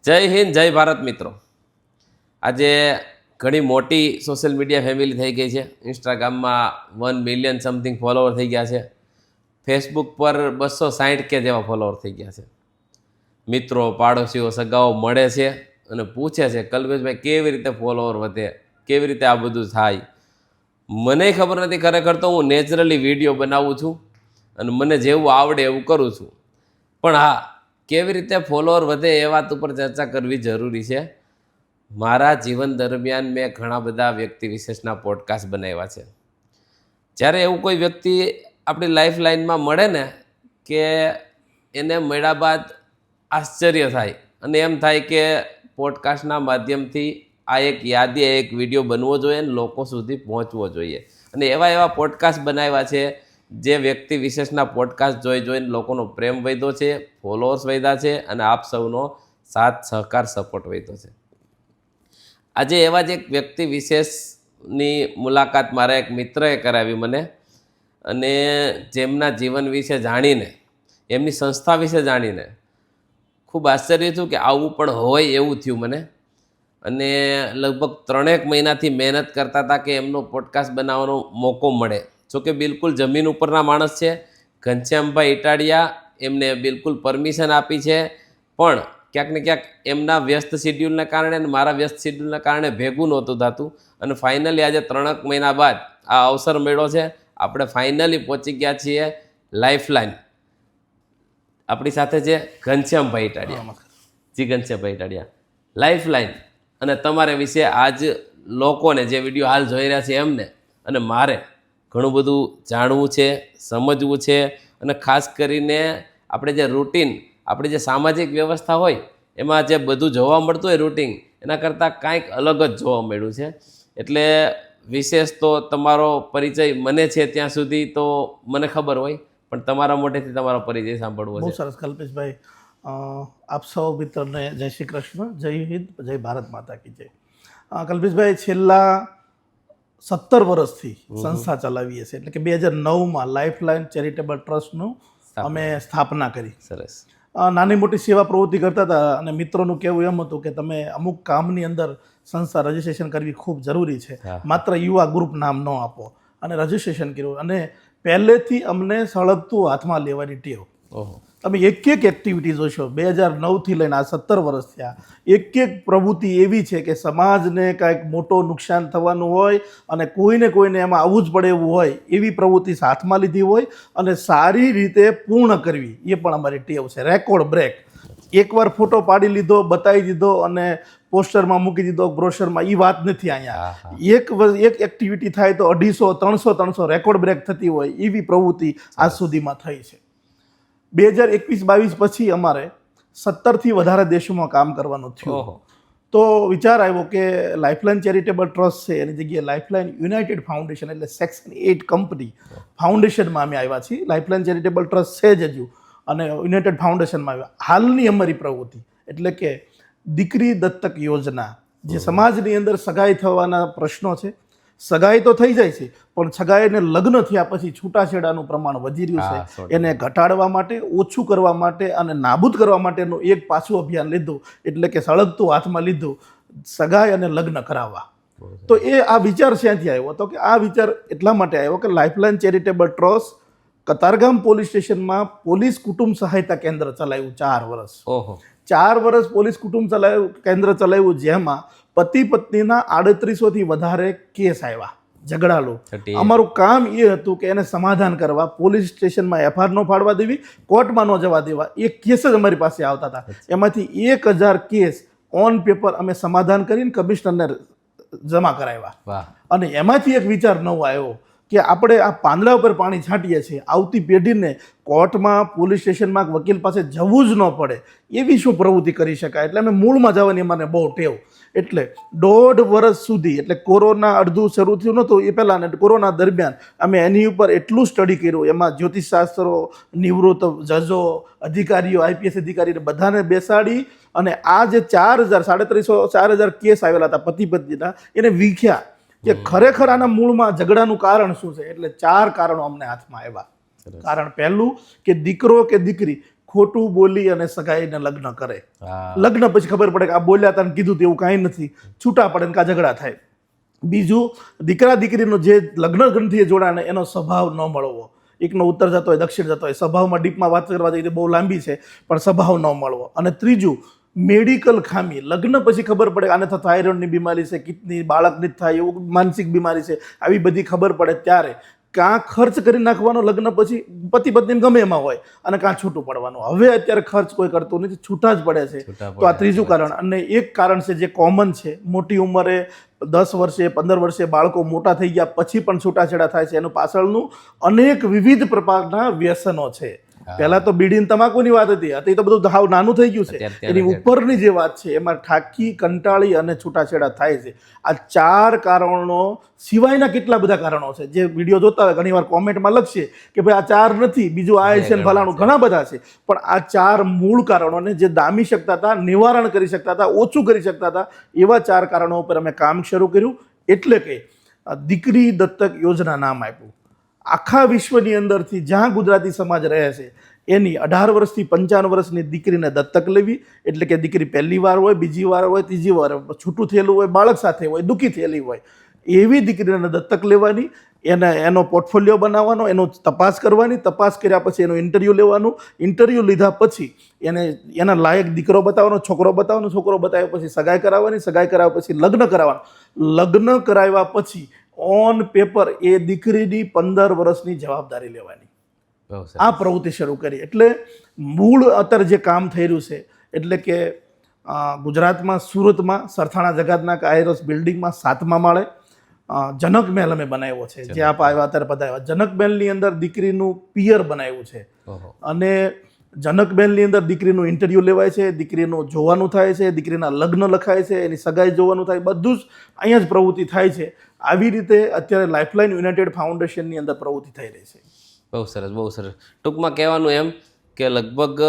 જય હિન્દ, જય ભારત મિત્રો. આજે ઘણી મોટી સોશિયલ મીડિયા ફેમિલી થઈ ગઈ છે. ઇન્સ્ટાગ્રામમાં 1 મિલિયન સમથિંગ ફોલોવર થઈ ગયા છે. ફેસબુક પર 260K જેવા ફોલોવર થઈ ગયા છે. મિત્રો, પાડોશીઓ, સગાઓ મળે છે અને પૂછે છે કલ્પેશભાઈ કેવી રીતે ફોલોવર વધે, કેવી રીતે આ બધું થાય. મને ખબર નથી. ખરેખર તો હું નેચરલી વિડીયો બનાવું છું અને મને જેવું આવડે એવું કરું છું. પણ હા, કેવી રીતે ફોલોવર વધે એ વાત ઉપર ચર્ચા કરવી જરૂરી છે. મારા જીવન દરમિયાન મેં ઘણા બધા વ્યક્તિ વિશેષના પોડકાસ્ટ બનાવ્યા છે. જ્યારે એવું કોઈ વ્યક્તિ આપણી લાઈફ લાઈનમાં મળે ને કે એને મળ્યા બાદ આશ્ચર્ય થાય અને એમ થાય કે પોડકાસ્ટના માધ્યમથી આ એક યાદી, એક વિડીયો બનવો જોઈએ અને લોકો સુધી પહોંચવો જોઈએ. અને એવા પોડકાસ્ટ બનાવ્યા છે જે વ્યક્તિ વિશેષના પોડકાસ્ટ જોઈને લોકોનો પ્રેમ વધ્યો છે, ફોલોઅર્સ વધ્યા છે અને આપ સૌનો સાથ સહકાર સપોર્ટ વધ્યો છે. આજે એવા જ એક વ્યક્તિ વિશેષની મુલાકાત મારા એક મિત્રએ કરાવી મને, અને જેમના જીવન વિશે જાણીને, એમની સંસ્થા વિશે જાણીને ખૂબ આશ્ચર્ય થયું કે આવું પણ હોય એવું થયું મને. અને લગભગ 3 મહિનાથી મહેનત કરતા હતા કે એમનો પોડકાસ્ટ બનાવવાનો મોકો મળે. જોકે બિલકુલ જમીન ઉપરના માણસ છે. ઘનશ્યામભાઈ ઇટાડિયા એમને બિલકુલ પરમિશન આપી છે, પણ ક્યાંક ને ક્યાંક એમના વ્યસ્ત શિડ્યુલને કારણે અને મારા વ્યસ્ત શિડ્યુલને કારણે ભેગું નહોતું થતું. અને ફાઇનલી આજે 3 મહિના બાદ આ અવસર મળ્યો છે. આપણે ફાઇનલી પહોંચી ગયા છીએ લાઈફલાઈન. આપણી સાથે છે ઘનશ્યામભાઈ ઇટાડિયા. જી ઘનશ્યામભાઈ ઇટાડિયા, લાઈફલાઈન. અને તમારે વિશે આજ લોકોને જે વિડીયો હાલ જોઈ રહ્યા છે એમને અને મારે ઘણું બધું જાણવું છે, સમજવું છે. અને ખાસ કરીને આપણે જે રૂટીન, આપણી જે સામાજિક વ્યવસ્થા હોય એમાં જે બધું જોવા મળતું હોય રૂટીન, એના કરતાં કાંઈક અલગ જ જોવા મળ્યું છે. એટલે વિશેષ તો તમારો પરિચય મને છે ત્યાં સુધી તો મને ખબર હોય, પણ તમારા મોઢેથી તમારો પરિચય સાંભળવો છે. બહુ સરસ કલ્પેશભાઈ. આપ સૌ મિત્રોને જય શ્રી કૃષ્ણ, જય હિન્દ, જય ભારત માતા કી જય. કલ્પેશભાઈ, છેલ્લા 17 વર્ષથી સંસ્થા ચલાવીએ છીએ. એટલે કે 2009માં લાઈફલાઈન ચેરિટેબલ ટ્રસ્ટનું અમે સ્થાપના કરી. સરસ. નાની મોટી સેવા પ્રવૃત્તિ કરતા હતા અને મિત્રોનું કહેવું એમ હતું કે તમે અમુક કામની અંદર સંસ્થા રજીસ્ટ્રેશન કરવી ખૂબ જરૂરી છે, માત્ર યુવા ગ્રુપ નામ ન આપો. અને રજીસ્ટ્રેશન કર્યું અને પહેલેથી અમને સળગતું હાથમાં લેવાની ટેવ. તમે એક એક્ટિવિટી જોશો 2009થી લઈને આ 17 વર્ષ થયા, એક પ્રવૃત્તિ એવી છે કે સમાજને કાંઈક મોટો નુકસાન થવાનું હોય અને કોઈને એમાં આવવું જ પડે એવું હોય એવી પ્રવૃત્તિ હાથમાં લીધી હોય અને સારી રીતે પૂર્ણ કરવી, એ પણ અમારી ટેવ છે. Record break. એકવાર ફોટો પાડી લીધો, બતાવી દીધો અને પોસ્ટરમાં મૂકી દીધો, બ્રોશરમાં, એ વાત નથી. અહીંયા એક એક્ટિવિટી થાય તો 250, 300 રેકોર્ડ બ્રેક થતી હોય એવી પ્રવૃત્તિ આજ સુધીમાં થઈ છે. 2021-22 પછી અમારે 17થી વધારે દેશોમાં કામ કરવાનું થયું. તો વિચાર આવ્યો કે લાઈફલાઈન ચેરિટેબલ ટ્રસ્ટ છે એની જગ્યાએ લાઈફલાઈન યુનાઇટેડ ફાઉન્ડેશન, એટલે સેક્શન 8 કંપની ફાઉન્ડેશનમાં અમે આવ્યા છીએ. લાઈફલાઈન ચેરિટેબલ ટ્રસ્ટ છે જ હજુ, અને યુનાઇટેડ ફાઉન્ડેશનમાં આવ્યા. હાલની અમારી પ્રવૃત્તિ એટલે કે દીકરી દત્તક યોજના, જે સમાજની અંદર સગાઈ થવાના પ્રશ્નો છે. સગાઈ તો થઈ જાય છે, પણ સગાઈને લગ્ન થયા પછી છૂટાછેડાનું પ્રમાણ વધી રહ્યું છે. એને ઘટાડવા માટે, ઓછું કરવા માટે અને નાબૂદ કરવા માટેનું એક પાછું અભિયાન લીધું, એટલે કે સળગતું હાથમાં લીધું, સગાઈ અને લગ્ન કરાવવા. તો આ વિચાર ક્યાંથી આવ્યો હતો? કે આ વિચાર એટલા માટે આવ્યો કે lifeline charitable trust Katargam police સ્ટેશનમાં પોલીસ કુટુંબ સહાયતા કેન્દ્ર ચલાવ્યું 4 વર્ષ. 4 વર્ષ પોલીસ કુટુંબ કેન્દ્ર ચલાવ્યું, જેમાં પતિ પત્નીના 3800થી વધારે કેસ આવ્યા, ઝઘડાલો. અમારું કામ એ હતું કે એને સમાધાન કરવા, પોલીસ સ્ટેશનમાં FIR ન ફાડવા દેવી, કોર્ટમાં ન જવા દેવા. એ કેસ જ અમારી પાસે આવતા હતા. એમાંથી 1000 કેસ ઓન પેપર અમે સમાધાન કરીને કમિશનરને જમા કરાવ્યા. અને એમાંથી એક વિચાર નવો આવ્યો કે આપણે આ પાંદડા ઉપર પાણી છાંટીએ છીએ, આવતી પેઢીને કોર્ટમાં, પોલીસ સ્ટેશનમાં, વકીલ પાસે જવું જ ન પડે એવી શું પ્રવૃત્તિ કરી શકાય. એટલે અમે મૂળમાં જવાની મને બહુ ટેવ. એટલે 1.5 વર્ષ સુધી, એટલે કોરોના અડધું શરૂ થયું નહોતું એ પહેલાં, ને કોરોના દરમિયાન અમે એની ઉપર એટલું સ્ટડી કર્યું. એમાં જ્યોતિષશાસ્ત્રો, નિવૃત્ત જજો, અધિકારીઓ, IPS અધિકારીને બધાને બેસાડી અને આ જે 4000 કેસ આવેલા હતા પતિ પત્નીના, એને વીખ્યા કે ખરેખર આના મૂળમાં ઝઘડાનું કારણ શું છે. એટલે 4 કારણો અમને હાથમાં આવ્યા. કારણ પહેલું કે દીકરો કે દીકરી ખોટું બોલી અને સગાઈને લગ્ન કરે. હા લગ્ન પછી ખબર પડે કે આ બોલ્યા હતા ને કીધું તેવું કાંઈ નથી, છૂટા પડે ને કાં ઝઘડા થાય. બીજું, દીકરા દીકરીનો જે લગ્ન ગ્રંથિએ જોડાણ એનો સ્વભાવ ન મળવો. એકનો ઉત્તર જતો હોય, દક્ષિણ જતો હોય, સ્વભાવમાં ડીપમાં વાત કરવા જઈએ બહુ લાંબી છે, પણ સ્વભાવ ન મળવો. અને ત્રીજું, મેડિકલ ખામી. લગ્ન પછી ખબર પડે આને તો થાઇરોઇડની બીમારી છે, કિડની બાળકની જ થાય એવું માનસિક બીમારી છે, આવી બધી ખબર પડે ત્યારે કાં ખર્ચ કરી નાખવાનો લગ્ન પછી, પતિ પત્ની ગમે એમાં હોય, અને કાં છૂટું પડવાનું. હવે અત્યારે ખર્ચ કોઈ કરતું નથી, છૂટા જ પડે છે. તો આ ત્રીજું કારણ. અને એક કારણ છે જે કોમન છે, મોટી ઉંમરે 10 વર્ષે 15 વર્ષે બાળકો મોટા થઈ ગયા પછી પણ છૂટાછેડા થાય છે. એનું પાછળનું અનેક વિવિધ પ્રકારના વ્યસનો છે. પહેલા તો બીડી ને તમાકુની વાત હતી, અત્યારે તો બધું હાવ નાનું થઈ ગયું છે. એની ઉપરની જે વાત છે એમાં થાકી, કંટાળી અને છૂટાછેડા થાય છે. આ 4 કારણો સિવાયના કેટલા બધા કારણો છે જે વિડીયો જોતા હોય ઘણીવાર કોમેન્ટમાં લખશે કે ભાઈ આ 4 નથી, બીજું આ છે ને ફલાણું, ઘણા બધા છે. પણ આ 4 મૂળ કારણોને જે દામી શકતા હતા, નિવારણ કરી શકતા હતા, ઓછું કરી શકતા હતા, એવા 4 કારણો ઉપર અમે કામ શરૂ કર્યું. એટલે કે દીકરી દત્તક યોજના નામ આપ્યું. આખા વિશ્વની અંદરથી જ્યાં ગુજરાતી સમાજ રહે છે એની 18 વર્ષથી 55 વર્ષની દીકરીને દત્તક લેવી. એટલે કે દીકરી પહેલી વાર હોય, બીજી વાર હોય, ત્રીજી વાર છૂટું થયેલું હોય, બાળક સાથે હોય, દુઃખી થયેલી હોય, એવી દીકરીને દત્તક લેવાની. એનો પોર્ટફોલિયો બનાવવાનો, એનો તપાસ કરવાની, તપાસ કર્યા પછી એનો ઇન્ટરવ્યૂ લેવાનું, ઇન્ટરવ્યૂ લીધા પછી એના લાયક દીકરો બતાવવાનો, છોકરો બતાવવાનો, છોકરો બતાવ્યા પછી સગાઈ કરાવવાની, સગાઈ કરાવ્યા પછી લગ્ન કરાવવાનું, લગ્ન કરાવ્યા પછી ઓન પેપર એ દીકરીની 15 વર્ષની જવાબદારી લેવાની. આ પ્રવૃત્તિ શરૂ કરી. એટલે મૂળ અત્યારે જે કામ થઈ રહ્યું છે, એટલે કે ગુજરાતમાં સુરતમાં સરથાણા જગાતના કાયરસ બિલ્ડિંગમાં 7મા માળે જનક મહેલ અમે બનાવ્યો છે, જે આપ આવ્યા અત્યારે પધાર્યા. જનક મહેલની અંદર દીકરીનું પિયર બનાવ્યું છે. અને જનક મહેલની અંદર દીકરીનું ઇન્ટરવ્યૂ લેવાય છે, દીકરીનું જોવાનું થાય છે, દીકરીના લગ્ન લખાય છે, એની સગાઈ જોવાનું થાય, બધું જ અહીંયા જ પ્રવૃત્તિ થાય છે. આવી રીતે અત્યારે લાઇફલાઇન યુનાઇટેડ ફાઉન્ડેશનની અંદર પ્રવૃત્તિ થઈ રહી છે. બહુ સરસ, બહુ સરસ. ટૂંકમાં કહેવાનું એમ કે લગભગ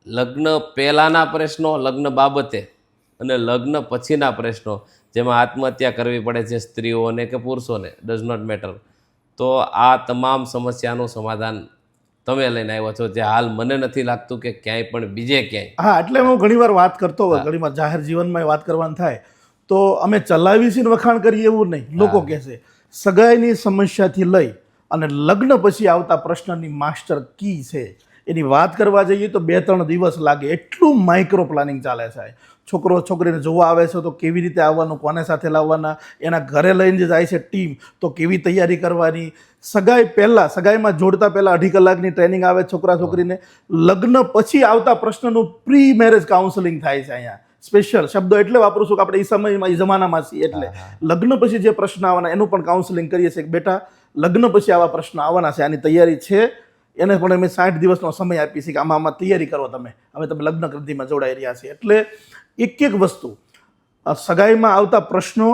લગ્ન પહેલાંના પ્રશ્નો, લગ્ન બાબતે અને લગ્ન પછીના પ્રશ્નો, જેમાં આત્મહત્યા કરવી પડે છે સ્ત્રીઓને કે પુરુષોને, ડઝ નોટ મેટર, તો આ તમામ સમસ્યાનું સમાધાન તમે લઈને આવ્યા છો, જે હાલ મને નથી લાગતું કે ક્યાંય પણ બીજે ક્યાંય. હા, એટલે હું ઘણીવાર વાત કરતો હોય, ઘણીવાર જાહેર જીવનમાં વાત કરવાનું થાય તો અમે ચલાવીને વખાણ કરીએ એવું નહીં. લોકો કહેશે સગાઈની સમસ્યાથી લઈ અને લગ્ન પછી આવતા પ્રશ્નની માસ્ટર કી છે એની વાત કરવા જઈએ તો 2-3 દિવસ લાગે. એટલું માઇક્રો પ્લાનિંગ ચાલે છે. છોકરો છોકરીને જોવા આવે છે તો કેવી રીતે આવવાનું, કોને સાથે લાવવાના, એના ઘરે લઈને જાય છે ટીમ તો કેવી તૈયારી કરવાની, સગાઈ પહેલાં, સગાઈમાં જોડતા પહેલાં 2.5 કલાકની ટ્રેનિંગ આવે છોકરા છોકરીને, લગ્ન પછી આવતા પ્રશ્નનું પ્રી મેરેજ કાઉન્સેલિંગ થાય છે. અહીંયા સ્પેશિયલ શબ્દો એટલે વાપરું છું કે આપણે એ સમયમાં, એ જમાનામાં છીએ. એટલે લગ્ન પછી જે પ્રશ્ન આવવાના એનું પણ કાઉન્સેલિંગ કરીએ છીએ કે બેટા લગ્ન પછી આવા પ્રશ્ન આવવાના છે, આની તૈયારી છે. એને પણ અમે 60 દિવસનો સમય આપીએ છીએ કે આમાં તૈયારી કરો તમે, હવે તમે લગ્ન ગ્રંથિમાં જોડાઈ રહ્યા છીએ. એટલે એક વસ્તુ સગાઈમાં આવતા પ્રશ્નો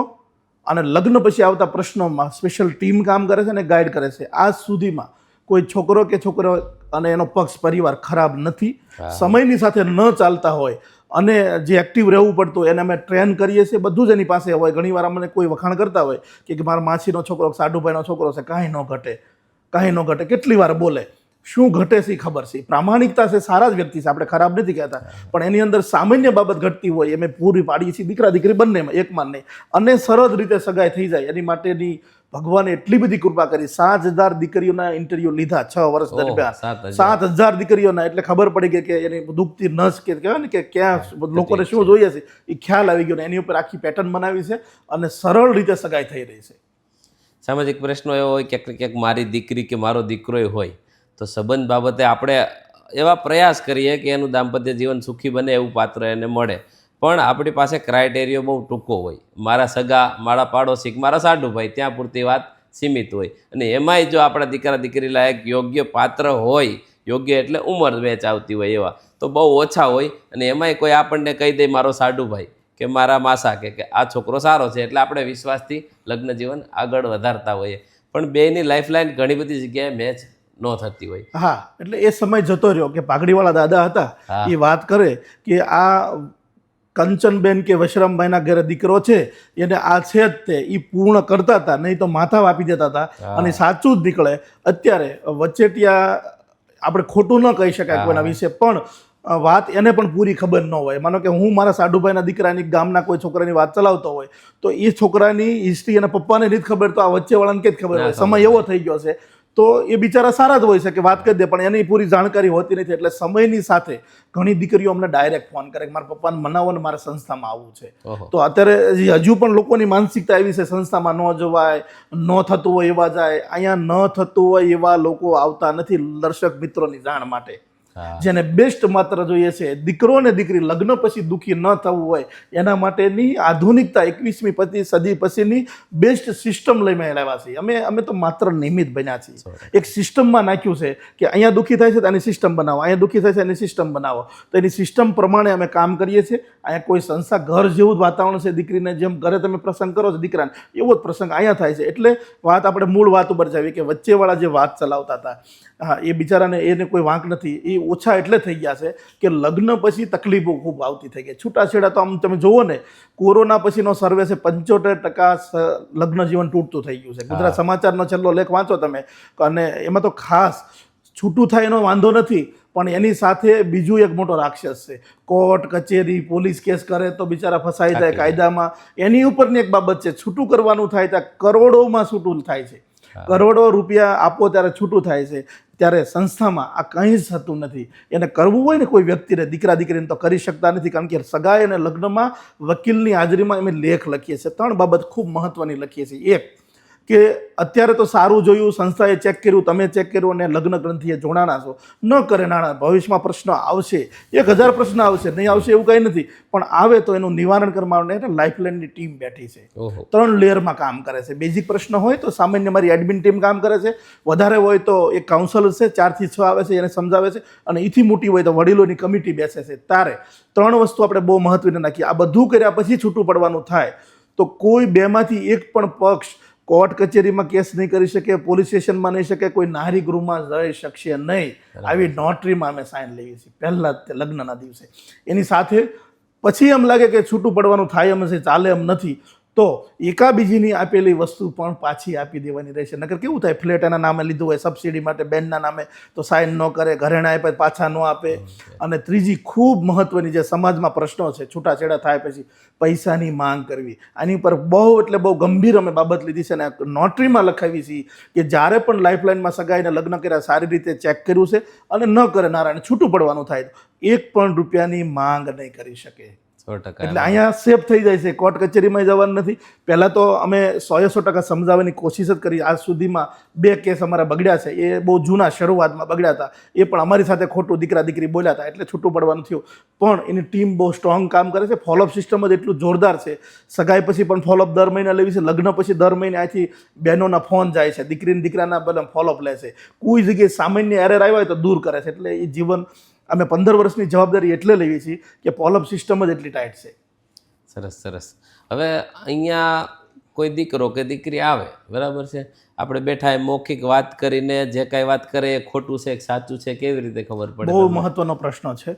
અને લગ્ન પછી આવતા પ્રશ્નોમાં સ્પેશિયલ ટીમ કામ કરે છે અને ગાઈડ કરે છે. આજ સુધીમાં કોઈ છોકરો કે છોકરો અને એનો પક્ષ પરિવાર ખરાબ નથી. સમયની સાથે ન ચાલતા હોય અને જે એક્ટિવ રહેવું પડતું એને અમે ટ્રેન કરીએ છીએ, બધું જ એની પાસે હોય. ઘણીવાર અમને કોઈ વખાણ કરતા હોય કે મારા માસીનો છોકરો, સાડુભાઈનો છોકરો છે, કાંઈ ન ઘટે, કાંઈ ન ઘટે. કેટલી વાર બોલે, શું ઘટે છે એ ખબર છે, પ્રામાણિકતા છે, સારા જ વ્યક્તિ છે, આપણે ખરાબ નથી કહેતા, પણ એની અંદર સામાન્ય બાબત ઘટતી હોય અમે પૂરી પાડીએ છીએ, દીકરા દીકરી બંનેમાં, એકમાં નહીં, અને સરળ રીતે સગાઈ થઈ જાય. એની માટેની ભગવાને એટલી બધી કૃપા કરી. 7000 દીકરીઓના ઇન્ટરવ્યુ લીધા 6 વર્ષ દરમિયાન, 7000 દીકરીઓના. એટલે ખબર પડી ગઈ કે એની દુખતી નસ કે કહેવાય ને કે ક્યાં લોકોને શું જોઈએ છે એ ખ્યાલ આવી ગયો. એની ઉપર આખી પેટર્ન બનાવી છે અને સરળ રીતે સગાઈ થઈ રહી છે. સામાજિક પ્રશ્નો એવો હોય ક્યાંક મારી દીકરી કે મારો દીકરો હોય તો સંબંધ બાબતે આપણે એવા પ્રયાસ કરીએ કે એનું દાંપત્ય જીવન સુખી બને એવું પાત્ર એને મળે, પણ આપણી પાસે ક્રાઇટેરિયો બહુ ટૂંકો હોય. મારા સગા, મારા પાડોશી, મારા સાડુભાઈ, ત્યાં પૂરતી વાત સીમિત હોય. અને એમાંય જો આપણા દીકરા દીકરી લાયક યોગ્ય પાત્ર હોય, યોગ્ય એટલે ઉંમર મેચ આવતી હોય એવા, તો બહુ ઓછા હોય. અને એમાંય કોઈ આપણને કહી દે મારો સાડુભાઈ કે મારા માસા કે આ છોકરો સારો છે, એટલે આપણે વિશ્વાસથી લગ્ન જીવન આગળ વધારતા હોઈએ. પણ બેયની લાઈફલાઈન ઘણી બધી જગ્યાએ મેચ ન થતી હોય. હા, એટલે એ સમય જતો રહ્યો કે પાઘડીવાળા દાદા હતા એ વાત કરે કે આ કંચનબેન કે વશરામભાઈના ઘરે દીકરો છે એને આ છે જ તે એ પૂર્ણ કરતા હતા, નહીં તો માથા વાપી દેતા હતા. અને સાચું જ નીકળે. અત્યારે વચેટિયા આપણે ખોટું ન કહી શકાય કોઈના વિશે, પણ વાત એને પણ પૂરી ખબર ન હોય. માનો કે હું મારા સાડુભાઈના દીકરાની ગામના કોઈ છોકરાની વાત ચલાવતો હોય તો એ છોકરાની હિસ્ટ્રી અને પપ્પાને નથી ખબર, તો આ વચ્ચેવાળાને કે ખબર હોય. સમય એવો થઈ ગયો છે તો એ બિચારા સારા જ હોય છે કે વાત કરી દે, પણ એની પૂરી જાણકારી હોતી નથી. એટલે સમયની સાથે ઘણી દીકરીઓ અમને ડાયરેક્ટ ફોન કરે કે મારા પપ્પાને મનાવો ને મારા સંસ્થામાં આવવું છે. તો અત્યારે હજુ પણ લોકોની માનસિકતા એવી છે સંસ્થામાં ન જવાય, ન થતું હોય એવા જાય. અહીંયા ન થતું હોય એવા લોકો આવતા નથી. દર્શક મિત્રોની જાણ માટે જેને બેસ્ટ માત્ર જોઈએ છે, દીકરો ને દીકરી લગ્ન પછી દુઃખી ન થવું હોય એના માટેની આધુનિકતા 21મી સદી પછીની બેસ્ટ સિસ્ટમ લઈને આવ્યા છીએ. અમે તો માત્ર નિમિત્ત બન્યા છીએ. એક સિસ્ટમમાં નાખ્યું છે કે અહીંયા દુઃખી થાય છે તો એની સિસ્ટમ બનાવો, અહીંયા દુઃખી થાય છે એની સિસ્ટમ બનાવો. તો એની સિસ્ટમ પ્રમાણે અમે કામ કરીએ છીએ. અહીંયા કોઈ સંસ્થા ઘર જેવું જ વાતાવરણ છે. દીકરીને જેમ ઘરે તમે પ્રસંગ કરો છો દીકરાને, એવો જ પ્રસંગ અહીંયા થાય છે. એટલે વાત આપણે મૂળ વાત ઉપર જાવી કે વચ્ચેવાળા જે વાત ચલાવતા હતા, હા, એ બિચારાને એને કોઈ વાંક નથી. એ ઓછા એટલે થઈ ગયા છે કે લગ્ન પછી તકલીફો ખૂબ આવતી થઈ ગઈ. છૂટાછેડા તો આમ તમે જુઓ ને, કોરોના પછીનો સર્વે છે 75% લગ્ન જીવન તૂટતું થઈ ગયું છે. ગુજરાત સમાચારનો છેલ્લો લેખ વાંચો તમે, અને એમાં તો ખાસ છૂટું થાય એનો વાંધો નથી, પણ એની સાથે બીજું એક મોટો રાક્ષસ છે. કોર્ટ કચેરી પોલીસ કેસ કરે તો બિચારા ફસાઈ જાય કાયદામાં. એની ઉપરની એક બાબત છે, છૂટું કરવાનું થાય ત્યાં કરોડોમાં છૂટું થાય છે. કરોડો રૂપિયા આપો ત્યારે છૂટું થાય છે. ત્યારે સંસ્થામાં આ કંઈ જ થતું નથી. એને કરવું હોય ને કોઈ વ્યક્તિને, દીકરા દીકરીને, તો કરી શકતા નથી. કારણ કે સગાઈ અને લગ્નમાં વકીલની હાજરીમાં અમે લેખ લખીએ છીએ. 3 બાબત ખૂબ મહત્વની લખીએ છીએ. એક કે અત્યારે તો સારું જોયું, સંસ્થાએ ચેક કર્યું, તમે ચેક કર્યું અને લગ્ન ગ્રંથિએ જોડાણા છો, ન કરે નાણાં. ભવિષ્યમાં પ્રશ્ન આવશે, 1000 પ્રશ્ન આવશે, નહીં આવશે એવું કંઈ નથી, પણ આવે તો એનું નિવારણ કરવા માટે લાઇફલાઇનની ટીમ બેઠી છે. 3 લેયરમાં કામ કરે છે. બેઝિક પ્રશ્ન હોય તો સામાન્ય મારી એડમિન ટીમ કામ કરે છે. વધારે હોય તો એક કાઉન્સલર છે, 4 થી 6 આવે છે, એને સમજાવે છે. અને એથી મોટી હોય તો વડીલોની કમિટી બેસે છે. ત્યારે 3 વસ્તુ આપણે બહુ મહત્વની નાખીએ. આ બધું કર્યા પછી છૂટું પડવાનું થાય તો કોઈ બેમાંથી એક પણ પક્ષ કોર્ટ કચેરીમાં કેસ નહીં કરી શકે, પોલીસ સ્ટેશનમાં નહીં શકે, કોઈ નારી ગૃહમાં જઈ શકશે નહીં. આવી નોટરીમાં અમે સાઇન લઈએ છીએ પહેલા જ લગ્નના દિવસે. એની સાથે પછી એમ લાગે કે છૂટું પડવાનું થાય એમ છે, ચાલે એમ નથી, તો એકાબીજીની આપેલી વસ્તુ પણ પાછી આપી દેવાની રહેશે. નકર કેવું થાય, ફ્લેટ એના નામે લીધું હોય સબસિડી માટે બેનના નામે, તો સાઇન ન કરે, ઘરેણા આપે પાછા ન આપે. અને ત્રીજી ખૂબ મહત્વની જે સમાજમાં પ્રશ્નો છે છૂટાછેડા થાય પછી, પૈસાની માંગ કરવી. આની પર બહુ એટલે બહુ ગંભીર અમે બાબત લીધી છે અને નોટરીમાં લખાવી છીએ કે જ્યારે પણ લાઇફલાઇનમાં સગાઈને લગ્ન કર્યા સારી રીતે ચેક કર્યું છે અને ન કરે નારાયણ છૂટું પડવાનું થાય તો 1 પણ રૂપિયાની માંગ નહીં કરી શકે. એટલે અહીંયા સેફ થઈ જાય છે. કોર્ટ કચેરીમાં જવાનું નથી. પહેલાં તો અમે 100% સમજાવવાની કોશિશ જ કરી. આજ સુધીમાં 2 કેસ અમારા બગડ્યા છે. એ બહુ જૂના શરૂઆતમાં બગડ્યા હતા. એ પણ અમારી સાથે ખોટું દીકરા દીકરી બોલ્યા હતા એટલે છૂટું પડવાનું થયું. પણ એની ટીમ બહુ સ્ટ્રોંગ કામ કરે છે. ફોલોઅપ સિસ્ટમ જ એટલું જોરદાર છે. સગાઈ પછી પણ ફોલોઅપ દર મહિને લેવી છે. લગ્ન પછી દર મહિને અહીંથી બહેનોના ફોન જાય છે. દીકરીને દીકરાના બધા ફોલોઅપ લે છે. કોઈ જગ્યાએ સામાન્ય એરર આવ્યા હોય તો દૂર કરે છે. એટલે એ જીવન અમે 15 વર્ષની જવાબદારી એટલે લેવી છીએ કે ફોલોઅપ સિસ્ટમ જ એટલી ટાઈટ છે. સરસ સરસ. હવે અહીંયા કોઈ દીકરો કે દીકરી આવે, બરાબર છે, આપણે બેઠા એ મૌખિક વાત કરીને જે કાંઈ વાત કરે એ ખોટું છે કે સાચું છે કેવી રીતે ખબર પડે? બહુ મહત્વનો પ્રશ્ન છે.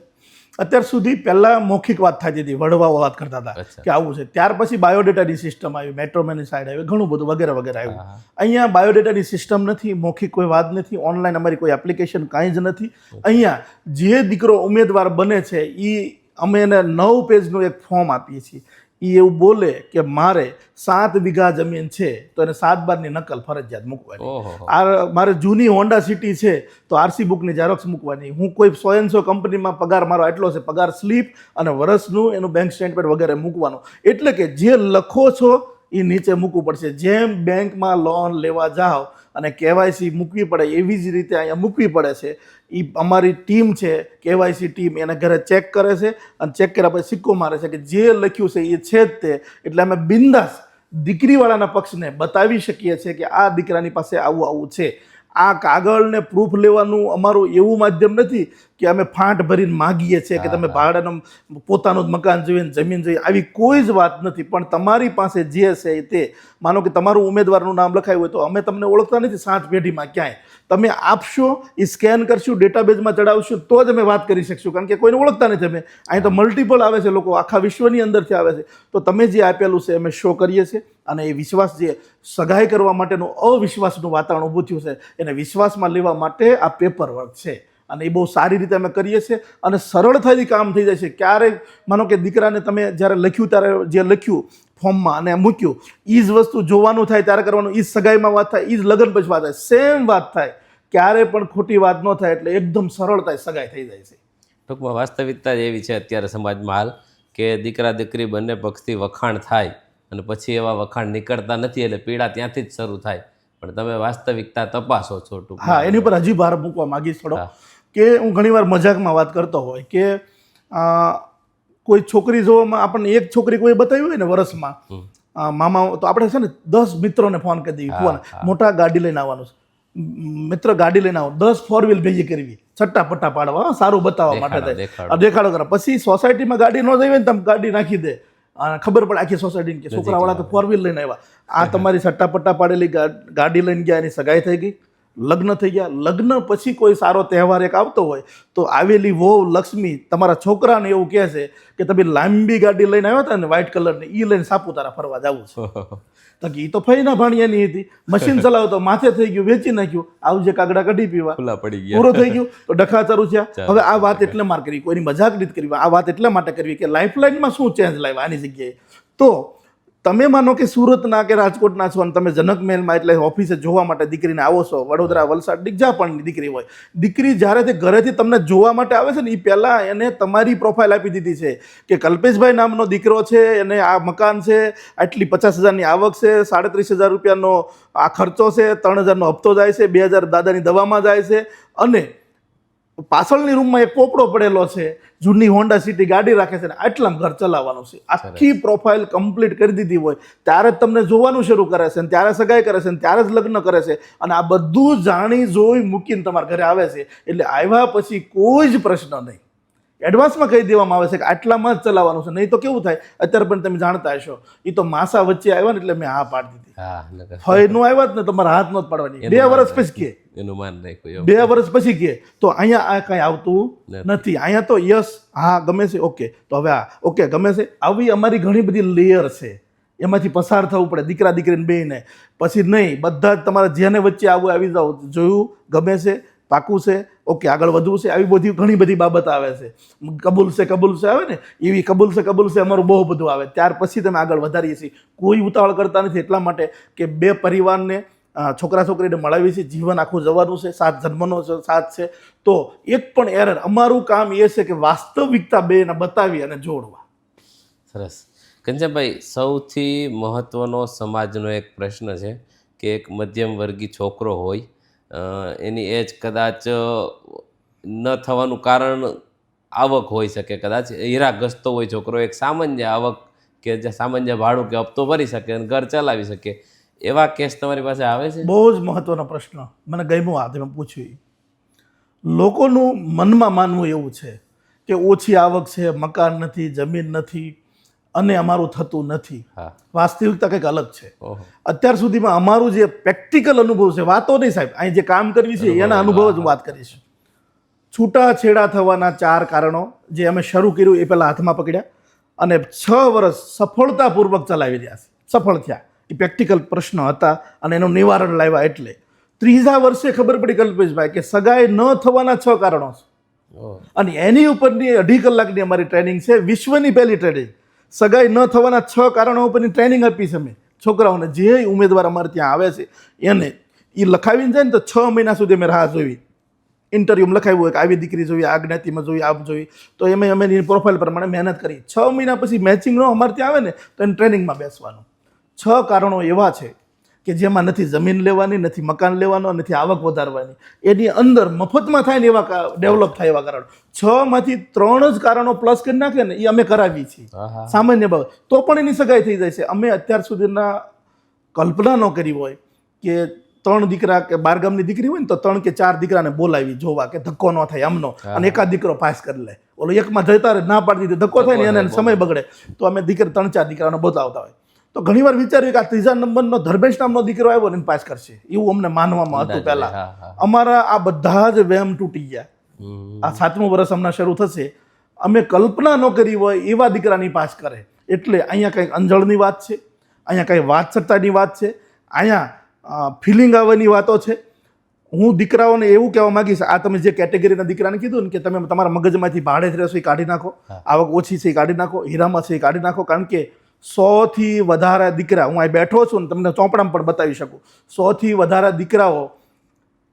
અત્યાર સુધી પહેલાં મૌખિક વાત થતી હતી, વડવાઓ વાત કરતા હતા કે આવું છે. ત્યાર પછી બાયોડેટાની સિસ્ટમ આવી, મેટ્રોમેની સાઈડ આવી, ઘણું બધું વગેરે વગેરે આવ્યું. અહીંયા બાયોડેટાની સિસ્ટમ નથી, મૌખિક કોઈ વાત નથી, ઓનલાઈન અમારી કોઈ એપ્લિકેશન કાંઈ જ નથી. અહીંયા જે દીકરો ઉમેદવાર બને છે એ અમે એને 9 પેજનું એક ફોર્મ આપીએ છીએ. એ એવું બોલે કે મારે 7 વીઘા જમીન છે તો એને 7/12ની નકલ ફરજિયાત મૂકવાની. આ મારે જૂની હોન્ડા સિટી છે તો આરસી બુકની ઝેરોક્સ મૂકવાની. હું કોઈ 100 કંપનીમાં પગાર મારો એટલો છે, પગાર સ્લીપ અને વર્ષનું એનું બેંક સ્ટેટમેન્ટ વગેરે મૂકવાનું. એટલે કે જે લખો છો એ નીચે મૂકવું પડશે. જેમ બેંકમાં લોન લેવા જાઓ અને કેવાયસી મૂકવી પડે એવી જ રીતે અહીંયા મૂકવી પડે છે. એ અમારી ટીમ છે, કેવાયસી ટીમ, એને ઘરે ચેક કરે છે અને ચેક કર્યા પછી સિક્કો મારે છે કે જે લખ્યું છે એ છે જ તે. એટલે અમે બિંદાસ દીકરીવાળાના પક્ષને બતાવી શકીએ છીએ કે આ દીકરાની પાસે આવું આવું છે. આ કાગળને પ્રૂફ લેવાનું અમારું એવું માધ્યમ નથી કે અમે ફાંટ ભરીને માગીએ છીએ કે તમે ભાડાનું પોતાનું જ મકાન જોઈએ, જમીન જોઈએ, આવી કોઈ જ વાત નથી. પણ તમારી પાસે જે છે તે, માનો કે તમારું ઉમેદવારનું નામ લખાયું હોય તો અમે તમને ઓળખતા નથી 7 પેઢીમાં ક્યાંય. તમે આપશો, એ સ્કેન કરશું, ડેટાબેઝમાં ચડાવશું તો જ અમે વાત કરી શકશું. કારણ કે કોઈને ઓળખતા નથી અમે. અહીં તો મલ્ટિપલ આવે છે લોકો, આખા વિશ્વની અંદરથી આવે છે. તો તમે જે આપેલું છે અમે શો કરીએ છીએ અને એ વિશ્વાસ જે સગાઈ કરવા માટેનું અવિશ્વાસનું વાતાવરણ ઊભું થયું છે એને વિશ્વાસમાં લેવા માટે આ પેપર વર્ક છે. અને એ બહુ સારી રીતે અમે કરીએ છીએ અને સરળતાથી કામ થઈ જાય છે. ક્યારેક માનો કે દીકરાને તમે જ્યારે લખ્યું ત્યારે જે લખ્યું ફોર્મમાં અને મૂક્યું એ જ વસ્તુ જોવાનું થાય ત્યારે કરવાનું, એ જ સગાઈમાં વાત થાય, એ જ લગ્ન પછી વાત થાય, સેમ વાત થાય, ક્યારે પણ ખોટી વાત ન થાય. એટલે એકદમ સરળતાએ સગાઈ થઈ જાય છે. ટૂંકમાં વાસ્તવિકતા જ એવી છે અત્યારે સમાજમાં હાલ કે દીકરા દીકરી બંને પક્ષથી વખાણ થાય અને પછી એવા વખાણ નીકળતા નથી, એટલે પીડા ત્યાંથી જ શરૂ થાય. પણ તમે વાસ્તવિકતા તપાસો છો ટૂંકમાં. હા, એની પર હજી ભાર મૂકવા માંગીશ થોડો કે હું ઘણીવાર મજાકમાં વાત કરતો હોય કે કોઈ છોકરી જોવામાં આપણને એક છોકરી કોઈ બતાવી હોય ને વર્ષમાં મામા, તો આપણે છે ને 10 મિત્રોને ફોન કરી દઈએ, ફોન મોટા ગાડી લઈને આવવાનું છે, મિત્ર ગાડી લઈને આવો, 10 4 વ્હીલ ભેગી કરવી, છટ્ટા પટ્ટા પાડવા, સારું બતાવવા માટે દેખાડો કરવા. પછી સોસાયટીમાં ગાડી ન જઈ હોય ને તમે ગાડી નાખી દે અને ખબર પડે આખી સોસાયટી કે છોકરાવાળા તો 4 વ્હીલ લઈને આવ્યા. આ તમારી છટ્ટા પટ્ટા પાડેલી ગાડી લઈને ગયા, એની સગાઈ થઈ ગઈ, લગ્ન થઈ ગયા. લગ્ન પછી કોઈ સારો તહેવાર એક આવતો હોય તો આવેલી વહુ લક્ષ્મી તમારા છોકરાને એવું કહે છે કે તમે લાંબી ગાડી લઈને આવ્યા હતા ને વ્હાઇટ કલરની, એ લઈને સાપુતારા ફરવા જવું છે. તો એ તો ફઈના ભાણિયાની હતી, મશીન ચલાવતો, માથે થઈ ગયું, વેચી નાખ્યું, આવજે કાગડા કઢી પીવા, પડી ગયા, પૂરો થઈ ગયું. તો ડખા ચાલુ થયા. હવે આ વાત એટલે મારે કરવી, કોઈની મજાક નથી કરવી, આ વાત એટલા માટે કરવી કે લાઈફલાઈનમાં શું ચેન્જ લાવ્યા આની જગ્યાએ. તો તમે માનો કે સુરતના કે રાજકોટના છો અને તમે જનક મહેલમાં એટલે ઓફિસે જોવા માટે દીકરીને આવો છો, વડોદરા વલસાડ જ્યાં પણ દીકરી હોય, દીકરી જ્યારે તે ઘરેથી તમને જોવા માટે આવે છે ને એ પહેલાં એને તમારી પ્રોફાઇલ આપી દીધી છે કે કલ્પેશભાઈ નામનો દીકરો છે, એને આ મકાન છે, આટલી 50,000ની આવક છે, 37,000 રૂપિયાનો આ ખર્ચો છે, 3,000નો હપ્તો જાય છે, 2,000 દાદાની દવામાં જાય છે, અને પાછળની રૂમમાં એક પોપડો પડેલો છે, જૂની હોન્ડા સિટી ગાડી રાખે છે, આટલામાં ઘર ચલાવવાનું છે. આખી પ્રોફાઇલ કમ્પ્લીટ કરી દીધી હોય ત્યારે જ તમને જોવાનું શરૂ કરે છે, ત્યારે સગાઈ કરે છે, ત્યારે જ લગ્ન કરે છે, અને આ બધું જાણી જોઈ મૂકીને તમારા ઘરે આવે છે. એટલે આવ્યા પછી કોઈ જ પ્રશ્ન નહીં, એડવાન્સમાં કહી દેવામાં આવે છે કે આટલામાં જ ચલાવવાનું છે. નહીં તો કેવું થાય, અત્યારે પણ તમે જાણતા હશો, એ તો માસા વચ્ચે આવ્યા ને એટલે મેં હા પાડી દીધી. ફઈ નું આવ્યા જ ને તમારા હાથ નો જ પાડવાની, 2 વર્ષ પછી કે એનું માન રાખ્યું, 2 વર્ષ પછી કે તો અહીંયા આ કઈ આવતું નથી. અહીંયા તો યસ, હા ગમે છે, ઓકે, તો હવે ઓકે ગમે છે. આવી અમારી ઘણી બધી લેયર છે, એમાંથી પસાર થવું પડે દીકરા દીકરીને બેને. પછી નહીં, બધા જ તમારા જેને વચ્ચે આવું આવી જાવ, જોયું, ગમે છે, પાકું છે, ઓકે આગળ વધવું છે, આવી બધી ઘણી બધી બાબત આવે છે. કબૂલ છે આવે ને, એવી કબૂલ છે અમારું બહુ બધું આવે. ત્યાર પછી તમે આગળ વધારીએ છીએ. કોઈ ઉતાવળ કરતા નથી, એટલા માટે કે 2 પરિવારને છોકરા છોકરીને મળાવી છે, જીવન આખું જવાનું છે, 7 જન્મનો સાથ છે. તો એક પણ એરર, અમારું કામ એ છે કે વાસ્તવિકતા બેને બતાવી અને જોડવા. સરસ. કંચનભાઈ, સૌથી મહત્વનો સમાજનો એક પ્રશ્ન છે કે એક મધ્યમ વર્ગી છોકરો હોય, એની એજ કદાચ ન થવાનું કારણ આવક હોઈ શકે, કદાચ હીરા ઘસતો હોય છોકરો, એક સામાન્ય આવક કે જે સામાન્ય ભાડું કે હપ્તો ભરી શકે અને ઘર ચલાવી શકે, એવા કેસ તમારી પાસે આવે છે? બહુ જ મહત્વનો પ્રશ્ન, મને ગમ્યું આ તમે પૂછ્યું. લોકોનું મનમાં માનવું એવું છે કે ઓછી આવક છે, મકાન નથી, જમીન નથી અને અમારું થતું નથી. વાસ્તવિકતા કંઈક અલગ છે. અત્યાર સુધીમાં અમારું જે પ્રેક્ટિકલ અનુભવ છે, વાતો નહીં સાહેબ, અહીં જે કામ કરવી છે એના અનુભવ જ વાત કરીશ. છૂટાછેડા થવાના 4 કારણો જે અમે શરૂ કર્યું એ પહેલાં હાથમાં પકડ્યા અને 6 વર્ષ સફળતાપૂર્વક ચલાવી રહ્યા છે, સફળ થયા. એ પ્રેક્ટિકલ પ્રશ્ન હતા અને એનું નિવારણ લાવ્યા. એટલે 3જા વર્ષે ખબર પડી કલ્પેશભાઈ કે સગાઈ ન થવાના 6 કારણો છે, અને એની ઉપરની 2.5 કલાકની અમારી ટ્રેનિંગ છે, વિશ્વની પહેલી ટ્રેનિંગ. સગાઈ ન થવાના 6 કારણો ઉપરની ટ્રેનિંગ આપી છે અમે છોકરાઓને. જે ઉમેદવાર અમારે ત્યાં આવે છે એને એ લખાવીને જાય ને તો 6 મહિના સુધી અમે રાહ જોઈ. ઇન્ટરવ્યુમાં લખાવ્યું હોય કે આવી દીકરી જોઈએ, આ જ્ઞાતિમાં જોઈએ, આમ જોઈએ, તો અમે એની પ્રોફાઇલ પ્રમાણે મહેનત કરી. 6 મહિના પછી મેચિંગ ન અમારે ત્યાં આવે ને તો એને ટ્રેનિંગમાં બેસવાનું. 6 કારણો એવા છે કે જેમાં નથી જમીન લેવાની, નથી મકાન લેવાનો, નથી આવક વધારવાની, એની અંદર મફતમાં થાય ને એવા ડેવલપ થાય એવા કારણો. 6 માંથી 3 જ કારણો પ્લસ કરી નાખે ને એ અમે કરાવી છીએ સામાન્ય બાબત, તો પણ એની સગાઈ થઈ જાય છે. અમે અત્યાર સુધીના કલ્પના ન કરી હોય કે 3 દીકરા કે 12 ગામની દીકરી હોય ને તો 3 કે 4 દીકરાને બોલાવી જોવા કે ધક્કો ન થાય આમનો, અને એકાદ દીકરો પાસ કરી લે. ઓલો એકમાં જતા રહે, ના પાડી દીધી, ધક્કો થાય ને એને સમય બગડે, તો અમે 3-4 દીકરાને બોલાવતા હોય. તો ઘણી વાર વિચાર્યું કે આ 3જા નંબરનો ધર્મેશ નામનો દીકરો આવ્યો ને પાસ કરશે, એવું અમને માનવામાં હતું પહેલા. અમારા આ બધા જ વહેમ તૂટી ગયા. આ 7મું વર્ષ હમણાં શરૂ થશે, અમે કલ્પના ન કરી હોય એવા દીકરાની પાસ કરે. એટલે અહીંયા કંઈક અંજળની વાત છે, અહીંયા કંઈ વાતસત્તાની વાત છે, અહીંયા ફિલિંગ આવવાની વાતો છે. હું દીકરાઓને એવું કહેવા માંગીશ, આ તમે જે કેટેગરીના દીકરાને કીધું ને કે તમે તમારા મગજમાંથી ભાડે જ રહેશો એ કાઢી નાખો, આવક ઓછી છે એ કાઢી નાખો, હીરામાં છે એ કાઢી નાખો. કારણ કે 100 થી વધારે દીકરા, હું અહીં બેઠો છું ને તમને ચોપડામાં પણ બતાવી શકું, 100 થી વધારે દીકરાઓ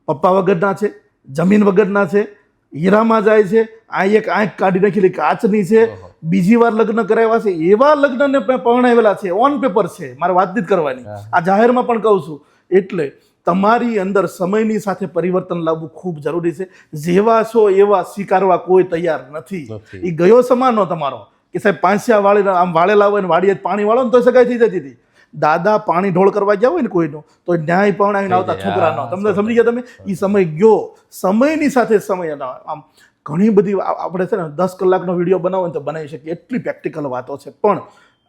પપ્પા વગરના છે, જમીન વગરના છે, હીરામાં જાય છે, આ એક આંખ કાઢી નાખેલી કાચની છે, બીજી વાર લગ્ન કરાવ્યા છે, એવા લગ્નને પરણાવેલા છે, ઓન પેપર છે, મારે વાત નથી કરવાની, આ જાહેરમાં પણ કહું છું. એટલે તમારી અંદર સમયની સાથે પરિવર્તન લાવવું ખૂબ જરૂરી છે. જેવા છો એવા સ્વીકારવા કોઈ તૈયાર નથી. એ ગયો સમાનો તમારો કે સાહેબ પાંચિયા વાળીને આમ વાળેલા હોય ને વાડીએ પાણી વાળો ને તો સગાઈ થઈ જતી હતી. દાદા પાણી ઢોળ કરવા ગયા હોય ને કોઈનો તો ન્યાય પરણાવીને આવતા છોકરાનો. તમને સમજી ગયા તમે? એ સમય ગયો. સમયની સાથે સમય આમ ઘણી બધી આપણે છે ને 10 કલાકનો વિડીયો બનાવો ને તો બનાવી શકીએ, એટલી પ્રેક્ટિકલ વાતો છે. પણ